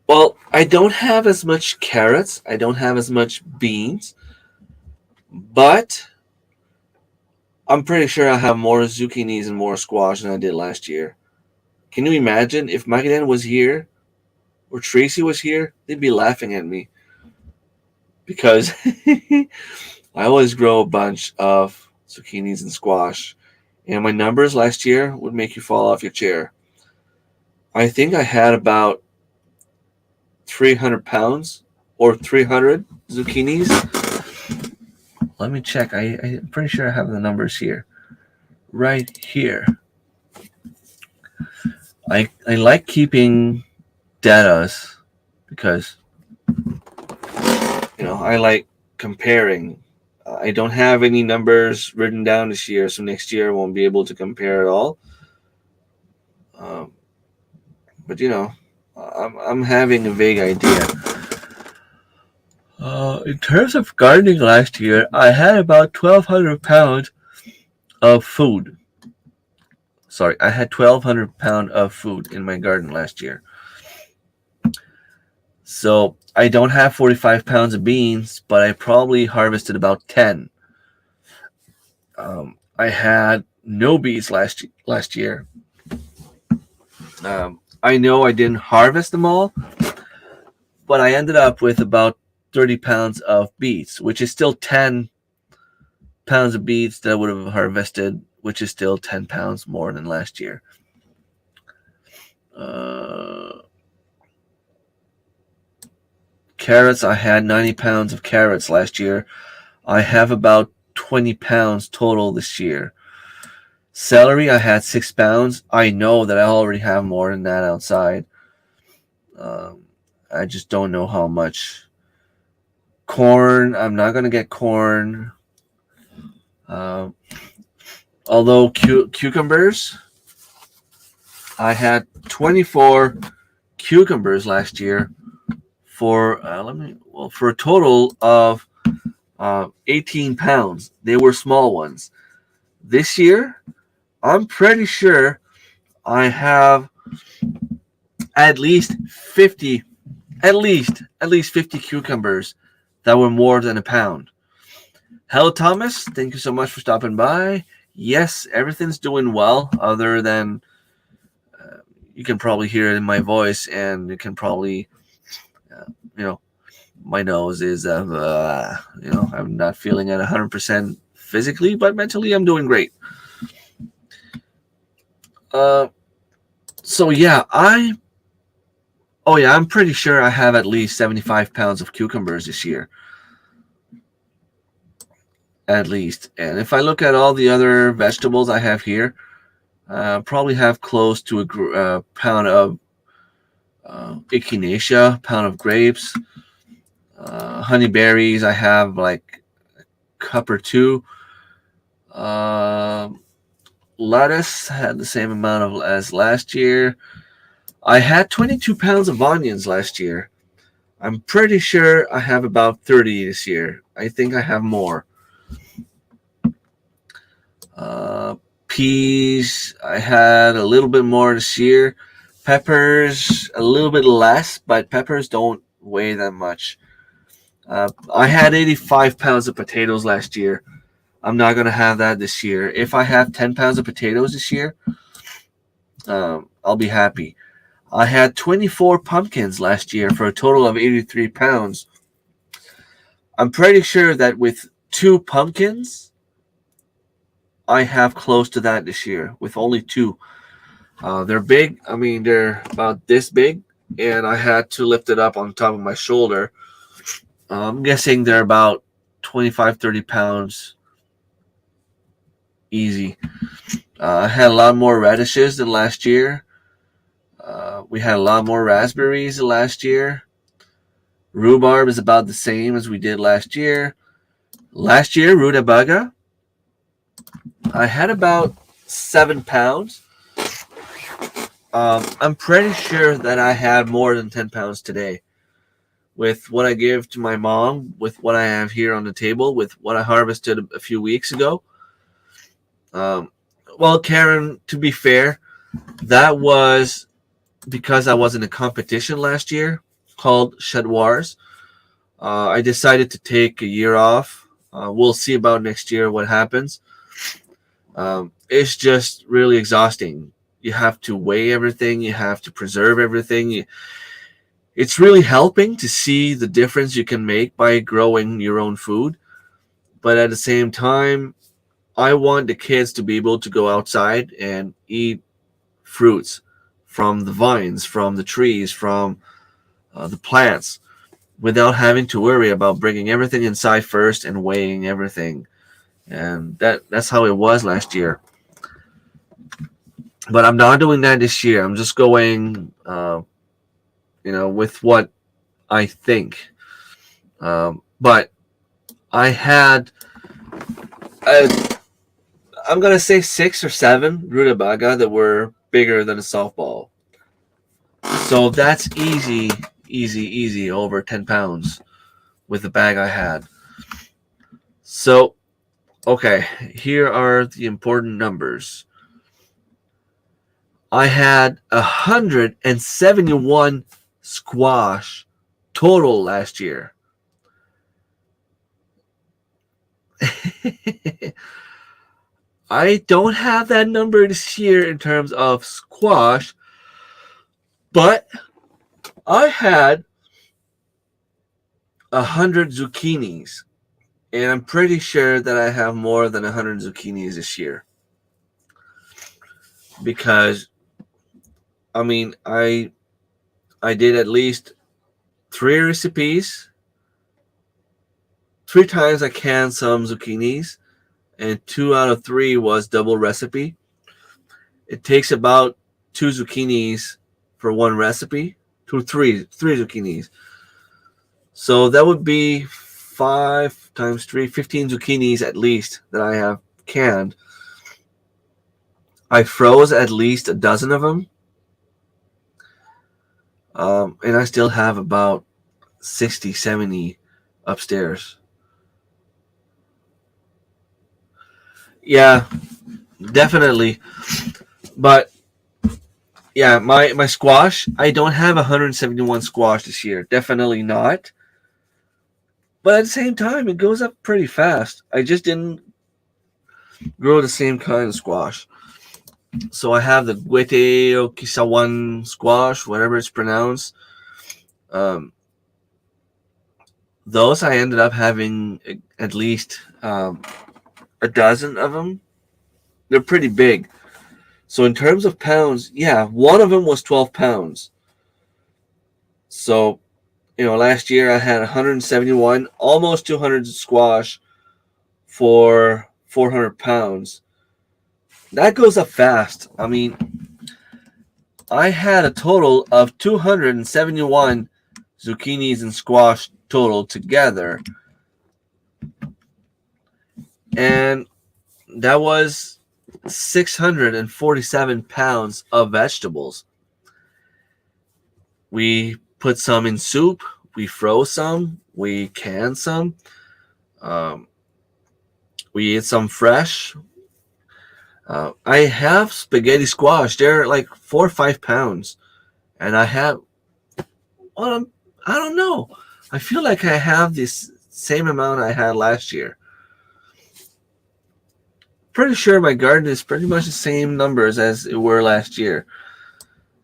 well, I don't have as much carrots, I don't have as much beans, but I'm pretty sure I have more zucchinis and more squash than I did last year. Can you imagine if Magadan was here or Tracy was here? They'd be laughing at me because I always grow a bunch of zucchinis and squash, and my numbers last year would make you fall off your chair. I think I had about 300 pounds or 300 zucchinis. Let me check. I'm pretty sure I have the numbers here. Right here. I like keeping datas because I like comparing. I don't have any numbers written down this year, so next year I won't be able to compare at all. Um, but I'm having a vague idea. In terms of gardening last year, I had about 1,200 pounds of food. Sorry, I had 1,200 pounds of food in my garden last year. So I don't have 45 pounds of beans, but I probably harvested about 10. I had no beets last year. I know I didn't harvest them all, but I ended up with about 30 pounds of beets, which is still 10 pounds of beets that I would have harvested, which is still 10 pounds more than last year. Carrots, I had 90 pounds of carrots last year. I have about 20 pounds total this year. Celery, I had 6 pounds. I know that I already have more than that outside. I just don't know how much. Corn, I'm not going to get corn. Although cucumbers, I had 24 cucumbers last year for a total of 18 pounds. They were small ones. This year, I'm pretty sure I have at least 50 cucumbers that were more than a pound. Hello, Thomas. Thank you so much for stopping by. Yes, everything's doing well, other than you can probably hear it in my voice, and you can probably, my nose is, I'm not feeling at 100% physically, but mentally I'm doing great. So yeah, I'm pretty sure I have at least 75 pounds of cucumbers this year. At least. And if I look at all the other vegetables I have here, probably have close to a pound of echinacea, pound of grapes, honeyberries. I have like a cup or two. Lettuce had the same amount as last year. I had 22 pounds of onions last year. I'm pretty sure I have about 30 this year. I think I have more. Peas, I had a little bit more this year. Peppers, a little bit less, but peppers don't weigh that much. I had 85 pounds of potatoes last year. I'm not going to have that this year. If I have 10 pounds of potatoes this year, I'll be happy. I had 24 pumpkins last year for a total of 83 pounds. I'm pretty sure that with 2 pumpkins, I have close to that this year with only 2. They're big. I mean, they're about this big, and I had to lift it up on top of my shoulder. I'm guessing they're about 25, 30 pounds easy. I had a lot more radishes than last year. We had a lot more raspberries than last year. Rhubarb is about the same as we did last year. Last year, rutabaga, I had about 7 pounds. I'm pretty sure that I had more than 10 pounds today. With what I give to my mom, with what I have here on the table, with what I harvested a few weeks ago. Well, Karen, to be fair, that was because I was in a competition last year called Shed Wars. I decided to take a year off. We'll see about next year what happens. It's just really exhausting. You have to weigh everything. You have to preserve everything. It's really helping to see the difference you can make by growing your own food. But at the same time, I want the kids to be able to go outside and eat fruits from the vines, from the trees, from the plants. without having to worry about bringing everything inside first and weighing everything. And that's how it was last year. But I'm not doing that this year. I'm just going, with what I think. But I had, uh, I'm gonna say 6 or 7 rutabaga that were bigger than a softball. So that's easy, over 10 pounds with the bag I had. So, okay, here are the important numbers. I had 171 squash total last year. I don't have that number this year in terms of squash, but I had 100 zucchinis, and I'm pretty sure that I have more than 100 zucchinis this year. Because, I mean, I did at least 3 recipes. 3 times I canned some zucchinis, and 2 out of 3 was double recipe. It takes about 2 zucchinis for 1 recipe, three zucchinis. So that would be 5 times 3, 15 zucchinis at least that I have canned. I froze at least a dozen of them. And I still have about 60, 70 upstairs. Yeah, definitely. But yeah, my squash, I don't have 171 squash this year. Definitely not. But at the same time, it goes up pretty fast. I just didn't grow the same kind of squash. So I have the Guete or Kisawan squash, whatever it's pronounced. Those I ended up having at least a dozen of them. They're pretty big. So in terms of pounds, yeah, one of them was 12 pounds. So, last year I had 171, almost 200 squash for 400 pounds. That goes up fast. I mean, I had a total of 271 zucchinis and squash total together. And that was 647 pounds of vegetables. We put some in soup, we froze some, we canned some, we ate some fresh. I have spaghetti squash. They're like 4 or 5 pounds. And I have, well, I don't know. I feel like I have this same amount I had last year. Pretty sure my garden is pretty much the same numbers as it were last year.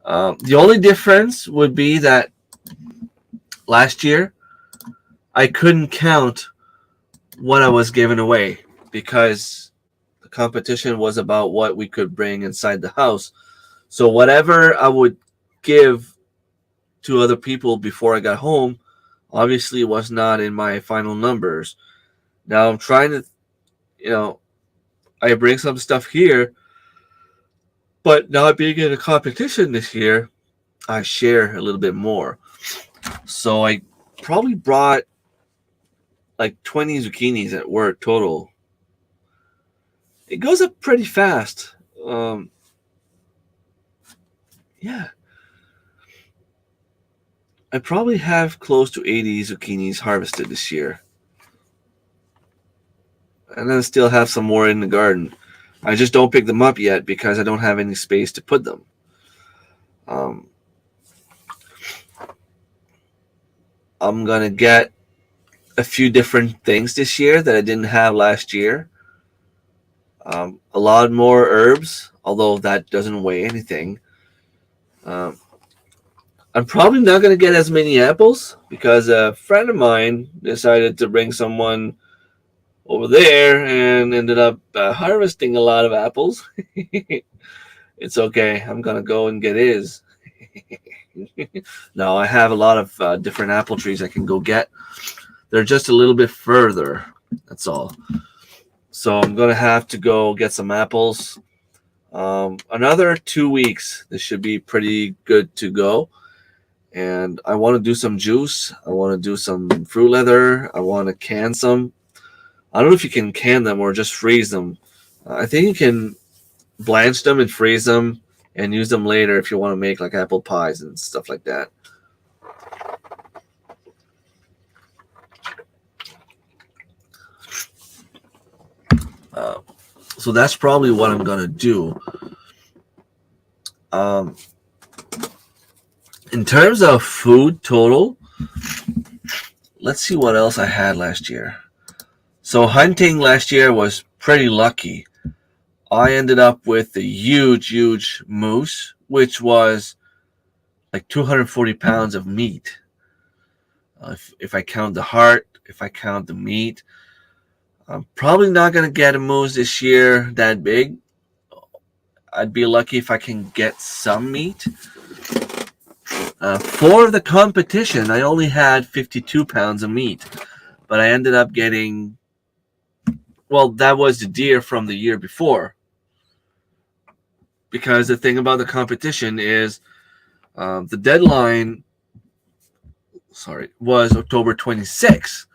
The only difference would be that last year I couldn't count what I was giving away because the competition was about what we could bring inside the house. So whatever I would give to other people before I got home obviously was not in my final numbers. Now I'm trying to, I bring some stuff here, but not being in a competition this year, I share a little bit more. So I probably brought like 20 zucchinis at work total. It goes up pretty fast. Yeah. I probably have close to 80 zucchinis harvested this year. And then still have some more in the garden. I just don't pick them up yet because I don't have any space to put them. I'm going to get a few different things this year that I didn't have last year. A lot more herbs, although that doesn't weigh anything. I'm probably not going to get as many apples because a friend of mine decided to bring someone over there and ended up harvesting a lot of apples. It's okay. I'm going to go and get his. Now I have a lot of different apple trees I can go get. They're just a little bit further. That's all. So I'm gonna have to go get some apples. Another 2 weeks. This should be pretty good to go. And I want to do some juice. I want to do some fruit leather. I want to can some. I don't know if you can can them or just freeze them. I think you can blanch them and freeze them and use them later if you want to make like apple pies and stuff like that. So that's probably what I'm gonna do. In terms of food total, let's see what else I had last year. So hunting last year was pretty lucky. I ended up with a huge moose, which was like 240 pounds of meat. If I count the heart, if I count the meat, I'm probably not going to get a moose this year that big. I'd be lucky if I can get some meat. For the competition, I only had 52 pounds of meat, but I ended up getting, well, that was the deer from the year before. Because the thing about the competition is the deadline, was October 26th.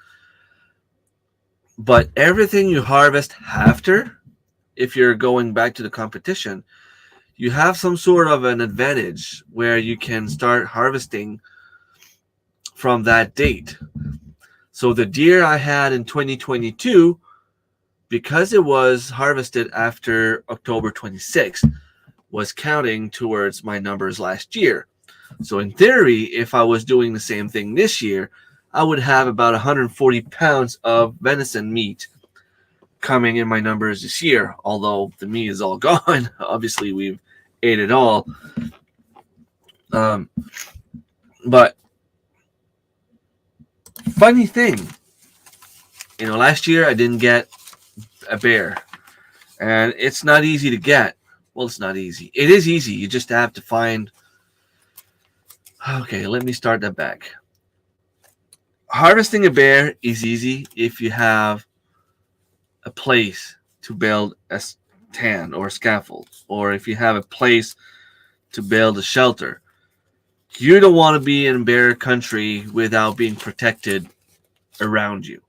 But everything you harvest after, if you're going back to the competition, you have some sort of an advantage where you can start harvesting from that date. So the deer I had in 2022, because it was harvested after October 26th, was counting towards my numbers last year. So in theory, if I was doing the same thing this year, I would have about 140 pounds of venison meat coming in my numbers this year, although the meat is all gone. Obviously, we've ate it all. But funny thing, last year I didn't get a bear, and it's not easy to get. Well, it's not easy. It is easy. You just have to find. Okay, let me start that back. Harvesting a bear is easy if you have a place to build a stand or a scaffold, or if you have a place to build a shelter. You don't want to be in bear country without being protected around you.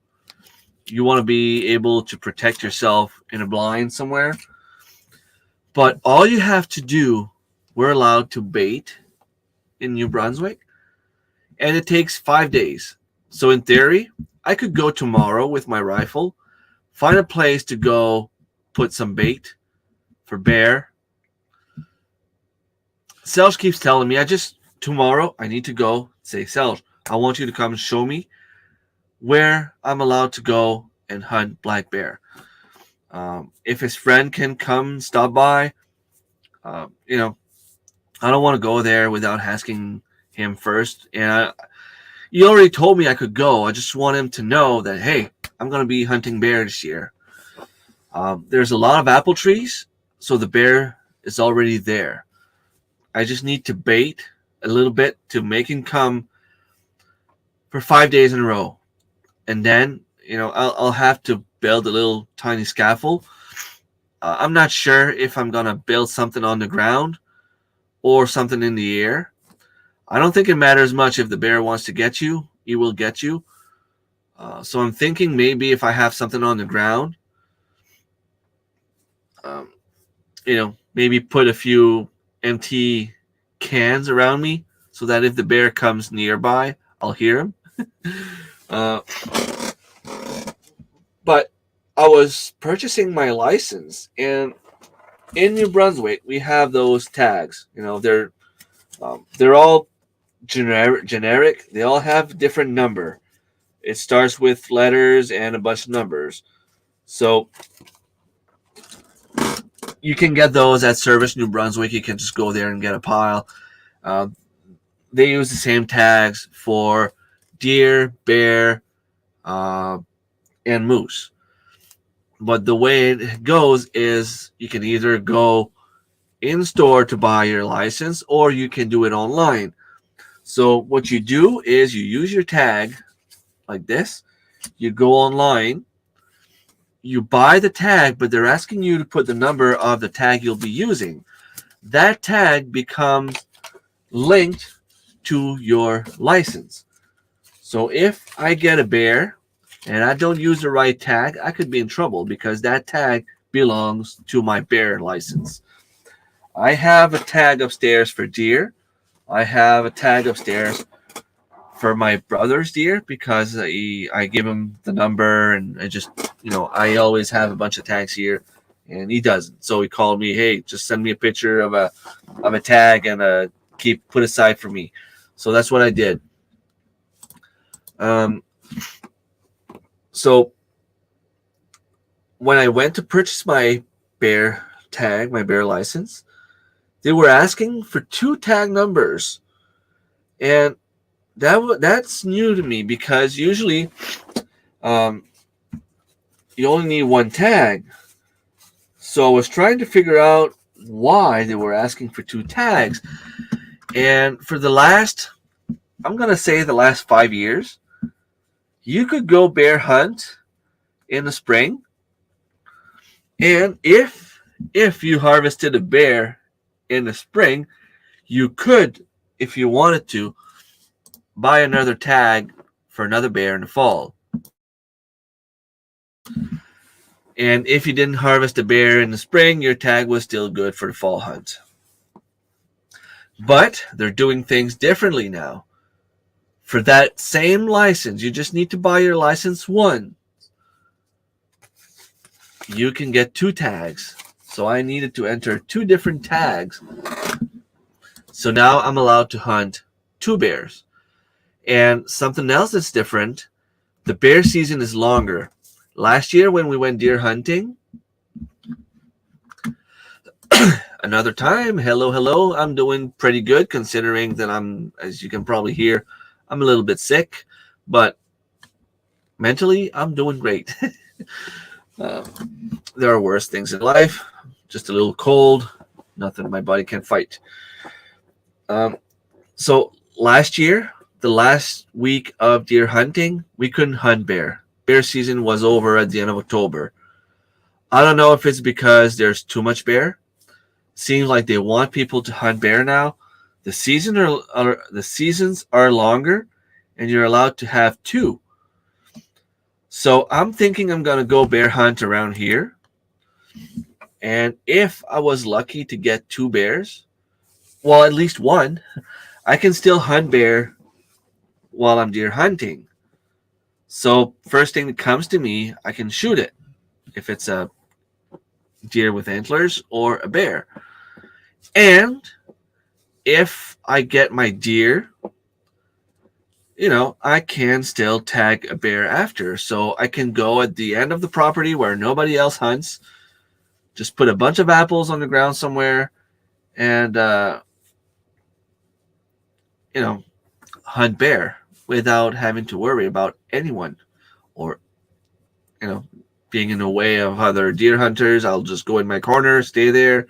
You want to be able to protect yourself in a blind somewhere. But all you have to do, we're allowed to bait in New Brunswick, and it takes 5 days. So in theory, I could go tomorrow with my rifle, find a place to go put some bait for bear. Selge keeps telling me, tomorrow I need to go say, Selge, I want you to come and show me where I'm allowed to go and hunt black bear. If his friend can come stop by, I don't want to go there without asking him first. And he already told me I could go. I just want him to know that, hey, I'm going to be hunting bear this year. There's a lot of apple trees, so the bear is already there. I just need to bait a little bit to make him come for 5 days in a row. And then, I'll have to build a little tiny scaffold. I'm not sure if I'm going to build something on the ground or something in the air. I don't think it matters much if the bear wants to get you. He will get you. So I'm thinking maybe if I have something on the ground, maybe put a few empty cans around me so that if the bear comes nearby, I'll hear him. But I was purchasing my license, and in New Brunswick we have those tags. They're all generic. They all have different number. It starts with letters and a bunch of numbers. So you can get those at Service New Brunswick. You can just go there and get a pile. They use the same tags for deer, bear, and moose. But the way it goes is you can either go in store to buy your license, or you can do it online. So what you do is you use your tag like this. You go online, you buy the tag, but they're asking you to put the number of the tag you'll be using. That tag becomes linked to your license. So if I get a bear and I don't use the right tag, I could be in trouble because that tag belongs to my bear license. I have a tag upstairs for deer. I have a tag upstairs for my brother's deer because I give him the number, and I just, I always have a bunch of tags here, and he doesn't. So he called me, hey, just send me a picture of a tag and keep put aside for me. So that's what I did. So when I went to purchase my bear tag, my bear license, they were asking for 2 tag numbers, and that's new to me because usually you only need 1 tag. So I was trying to figure out why they were asking for 2 tags. And for the last 5 years, you could go bear hunt in the spring, and if you harvested a bear in the spring, you could, if you wanted to, buy another tag for another bear in the fall. And if you didn't harvest a bear in the spring, your tag was still good for the fall hunt. But they're doing things differently now. For that same license, you just need to buy your license once. You can get 2 tags. So I needed to enter 2 different tags. So now I'm allowed to hunt 2 bears. And something else that's different, the bear season is longer. Last year when we went deer hunting, another time, hello, I'm doing pretty good considering that as you can probably hear, I'm a little bit sick, but mentally, I'm doing great. There are worse things in life, just a little cold, nothing my body can fight. So last year, the last week of deer hunting, we couldn't hunt bear. Bear season was over at the end of October. I don't know if it's because there's too much bear. Seems like they want people to hunt bear now. The seasons are longer, and you're allowed to have 2. So I'm thinking I'm gonna go bear hunt around here, and if I was lucky to get 2 bears, well, at least 1, I can still hunt bear while I'm deer hunting. So first thing that comes to me, I can shoot it if it's a deer with antlers or a bear. And if I get my deer, I can still tag a bear after. So I can go at the end of the property where nobody else hunts, just put a bunch of apples on the ground somewhere, and hunt bear without having to worry about anyone or being in the way of other deer hunters. I'll just go in my corner, stay there.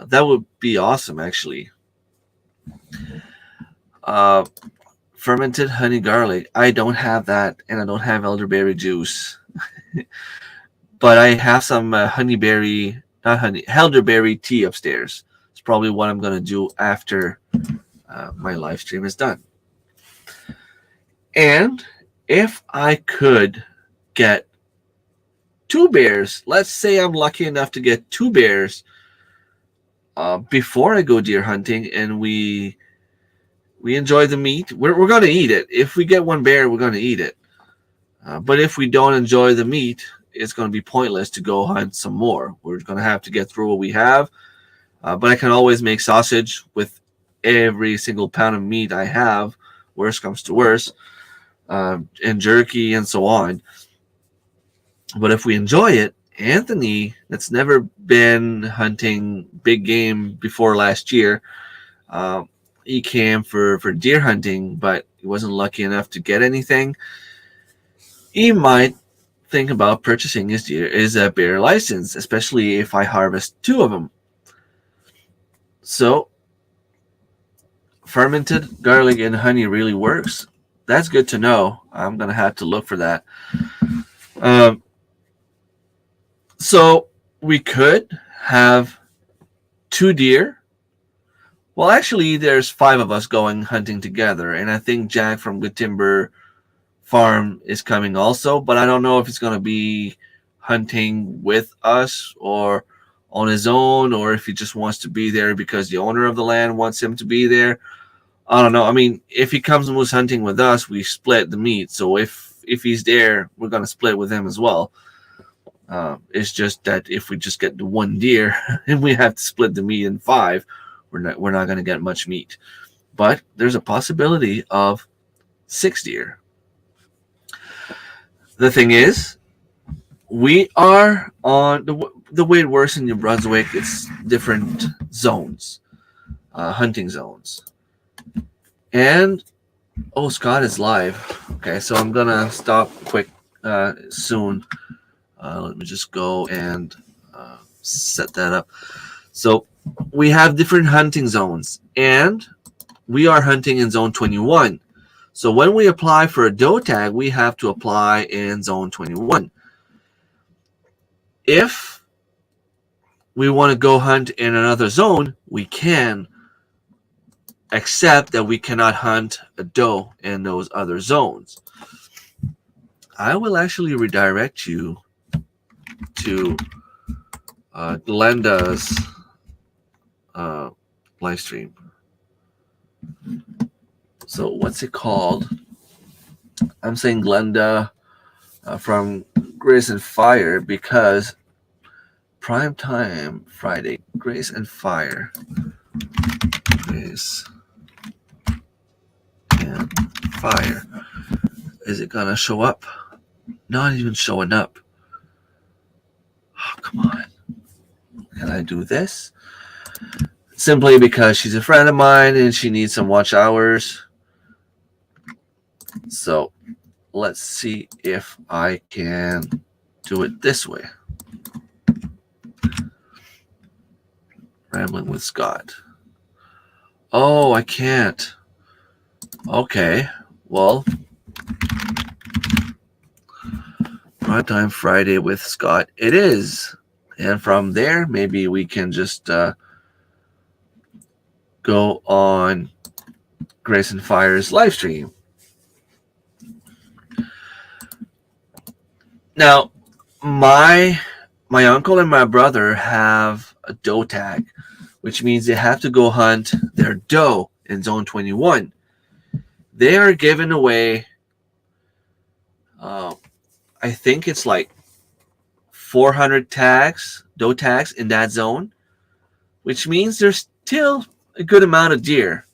That would be awesome, actually. Fermented honey garlic. I don't have that, and I don't have elderberry juice. But I have some elderberry tea upstairs. It's probably what I'm going to do after my live stream is done. And if I could get 2 bears, let's say I'm lucky enough to get 2 bears before I go deer hunting, and we enjoy the meat, we're going to eat it. If we get 1 bear, we're going to eat it. But if we don't enjoy the meat, it's going to be pointless to go hunt some more. We're going to have to get through what we have. But I can always make sausage with every single pound of meat I have, worst comes to worst, and jerky and so on. But if we enjoy it, Anthony, that's never been hunting big game before last year, he came for deer hunting, but he wasn't lucky enough to get anything. He might think about purchasing his bear license, especially if I harvest 2 of them. So fermented garlic and honey really works. That's good to know. I'm gonna have to look for that. Um, so we could have 2 deer. Well, actually, there's 5 of us going hunting together, and I think Jack from Good Timber Farm is coming also. But I don't know if he's gonna be hunting with us or on his own, or if he just wants to be there because the owner of the land wants him to be there. I don't know. I mean, if he comes and was hunting with us, we split the meat. So if he's there, we're gonna split with him as well. It's just that if we just get the 1 deer and we have to split the meat in 5, we're not gonna get much meat. But there's a possibility of 6 deer. The thing is, we are on the way it works in New Brunswick. It's different zones, hunting zones. And oh, Scott is live. Okay, so I'm gonna stop quick soon. Let me just go and set that up. So we have different hunting zones, and we are hunting in zone 21. So when we apply for a doe tag, we have to apply in zone 21. If we want to go hunt in another zone, we can, except that we cannot hunt a doe in those other zones. I will actually redirect you to Glenda's live stream. So what's it called? I'm saying Glenda from Grace and Fire because prime time Friday, Grace and Fire. Grace and Fire. Is it gonna show up? Not even showing up. Oh, come on. Can I do this? Simply because she's a friend of mine and she needs some watch hours. So let's see if I can do it this way. Rambling with Scott. Oh, I can't. Okay. Well, prime time Friday with Scott it is. And from there, maybe we can just go on Grace and Fire's live stream. Now, my uncle and my brother have a doe tag, which means they have to go hunt their doe in zone 21. They are giving away, I think it's like 400 tags, doe tags in that zone, which means there's still a good amount of deer.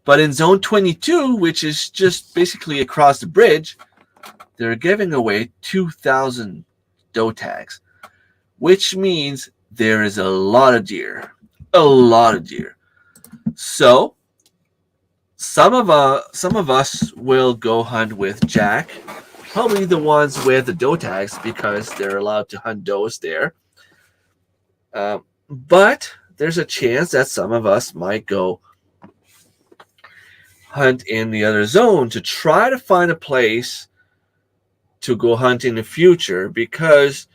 But in zone 22, which is just basically across the bridge, they're giving away 2,000 doe tags, which means there is a lot of deer. A lot of deer. So some of us will go hunt with Jack, probably the ones with the doe tags because they're allowed to hunt does there. But there's a chance that some of us might go hunt in the other zone to try to find a place to go hunt in the future, because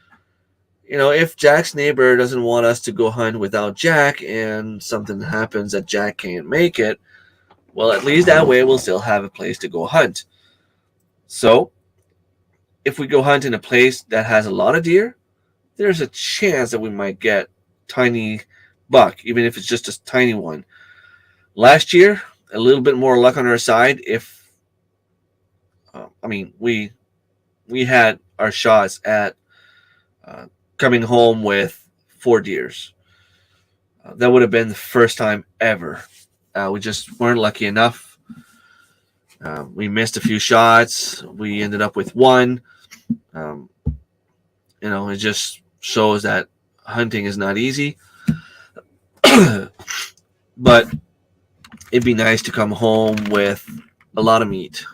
if Jack's neighbor doesn't want us to go hunt without Jack and something happens that Jack can't make it, well, at least that way we'll still have a place to go hunt. So if we go hunt in a place that has a lot of deer, there's a chance that we might get tiny buck, even if it's just a tiny one. Last year, a little bit more luck on our side. We had our shots at coming home with 4 deers. That would have been the first time ever. We just weren't lucky enough. We missed a few shots. We ended up with 1. It just shows that hunting is not easy. But it'd be nice to come home with a lot of meat.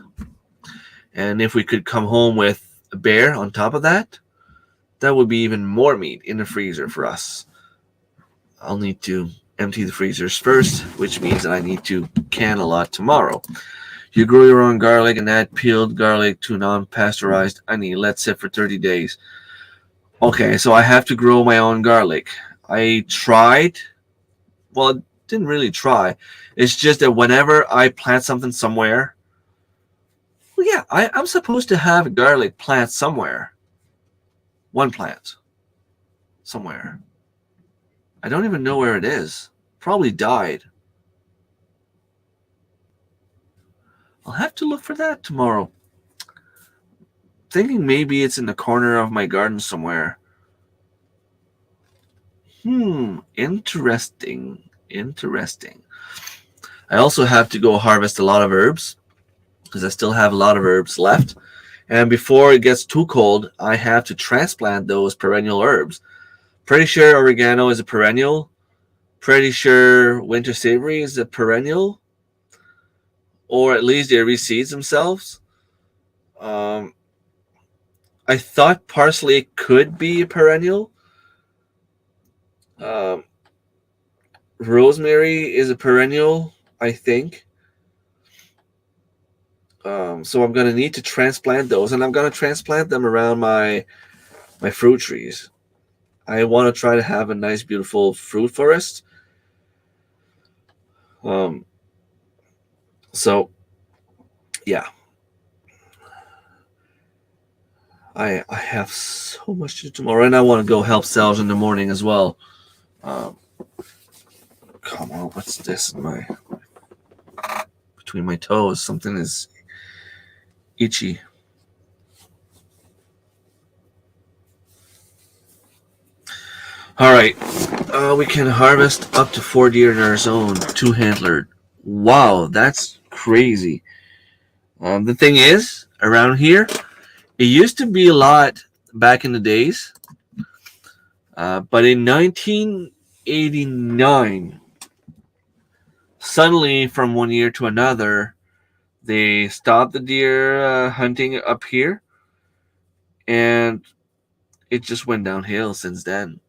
And if we could come home with a bear on top of that, that would be even more meat in the freezer for us. I'll need to empty the freezers first, which means that I need to can a lot tomorrow. You grow your own garlic and add peeled garlic to non-pasteurized honey. Let sit for 30 days. Okay, so I have to grow my own garlic. I tried. Well, didn't really try. It's just that whenever I plant something somewhere, well, yeah, I'm supposed to have a garlic plant somewhere. One plant. Somewhere. I don't even know where it is. Probably died. I'll have to look for that tomorrow. Thinking maybe it's in the corner of my garden somewhere. Interesting. Interesting. I also have to go harvest a lot of herbs because I still have a lot of herbs left. And before it gets too cold, I have to transplant those perennial herbs. Pretty sure oregano is a perennial. Pretty sure winter savory is a perennial. Or at least they reseed themselves. I thought parsley could be a perennial. Um, rosemary is a perennial, I think. So I'm going to need to transplant those, and I'm going to transplant them around my fruit trees. I want to try to have a nice, beautiful fruit forest. So, yeah. I have so much to do tomorrow, and I want to go help Salge in the morning as well. Come on, what's this in my between my toes? Something is itchy. All right, we can harvest up to 4 deer in our zone, 2-antlered. Wow, that's crazy. The thing is, around here, it used to be a lot back in the days, but in 1989, suddenly from one year to another, they stopped the deer hunting up here, and it just went downhill since then.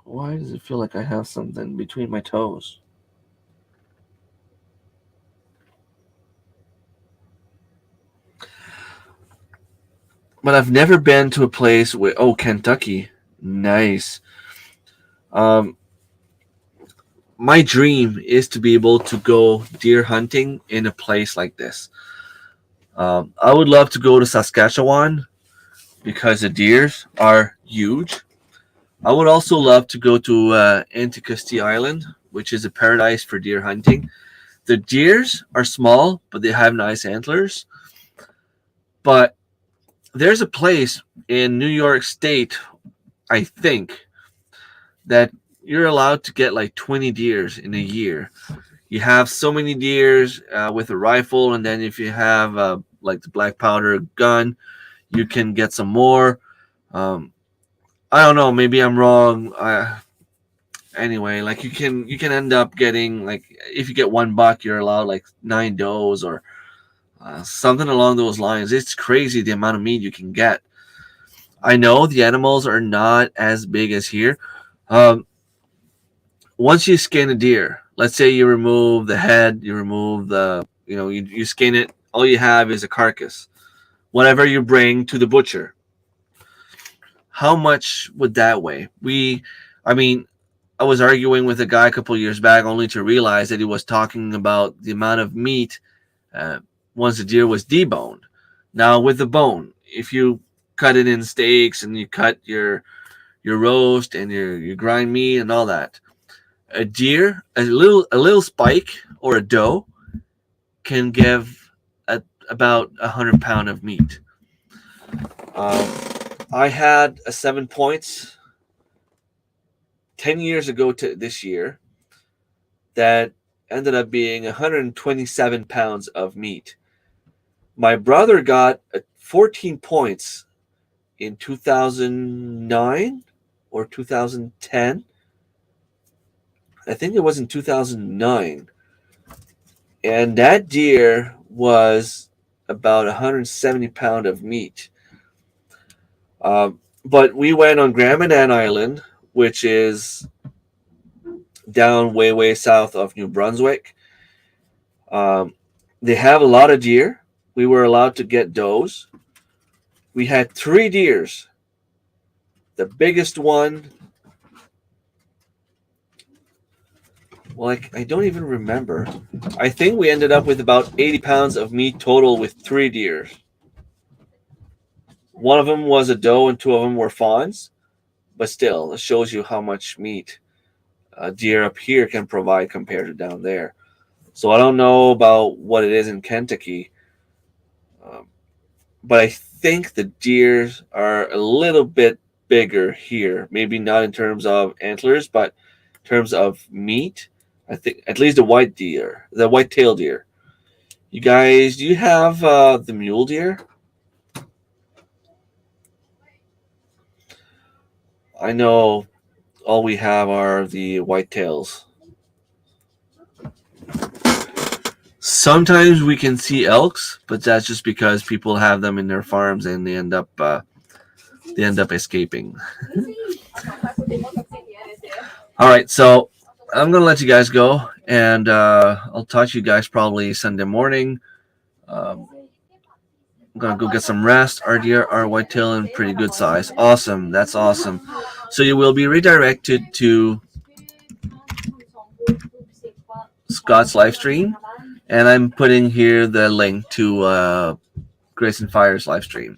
Why does it feel like I have something between my toes? But I've never been to a place where Kentucky, nice. My dream is to be able to go deer hunting in a place like this. I would love to go to Saskatchewan because the deers are huge. I would also love to go to Anticosti Island, which is a paradise for deer hunting. The deers are small, but they have nice antlers. But there's a place in New York State, I think, that you're allowed to get like 20 deers in a year. You have so many deers with a rifle, and then if you have like the black powder gun, you can get some more. I don't know. Maybe I'm wrong. Anyway, like you can end up getting like if you get $1, you're allowed like 9 does or something along those lines. It's crazy the amount of meat you can get. I know the animals are not as big as here. Once you skin a deer, let's say you remove the head, you remove you skin it. All you have is a carcass. Whatever you bring to the butcher, how much would that weigh? I was arguing with a guy a couple years back only to realize that he was talking about the amount of meat once the deer was deboned. Now with the bone, if you cut it in steaks and you cut your roast and your grind meat and all that, a deer, a little spike or a doe can give about 100 pounds of meat. I had a 7 points 10 years ago to this year that ended up being 127 pounds of meat. My brother got 14 points in 2009 or 2010. I think it was in 2009. And that deer was about 170 pounds of meat. But we went on Grand Manan Island, which is down way south of New Brunswick. Um, they have a lot of deer. We were allowed to get does. We had 3 deers. The biggest one, well, I don't even remember. I think we ended up with about 80 pounds of meat total with 3 deer. One of them was a doe and 2 of them were fawns, but still, it shows you how much meat a deer up here can provide compared to down there. So I don't know about what it is in Kentucky, um, but I think the deers are a little bit bigger here. Maybe not in terms of antlers, but in terms of meat. I think at least the white deer, the white-tailed deer. You guys, do you have the mule deer? I know all we have are the whitetails. Sometimes we can see elks, but that's just because people have them in their farms and they end up escaping. All right, so I'm gonna let you guys go, and I'll talk to you guys probably Sunday morning. Um, I'm gonna go get some rest. Our deer are whitetail in pretty good size. Awesome, that's awesome. So you will be redirected to Scott's live stream, and I'm putting here the link to Grace and Fire's live stream.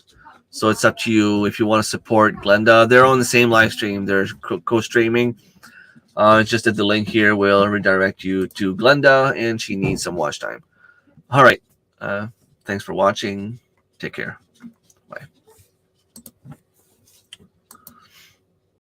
So it's up to you if you want to support Glenda. They're on the same live stream. They're co-streaming. It's just that the link here will redirect you to Glenda, and she needs some watch time. All right. Thanks for watching. Take care.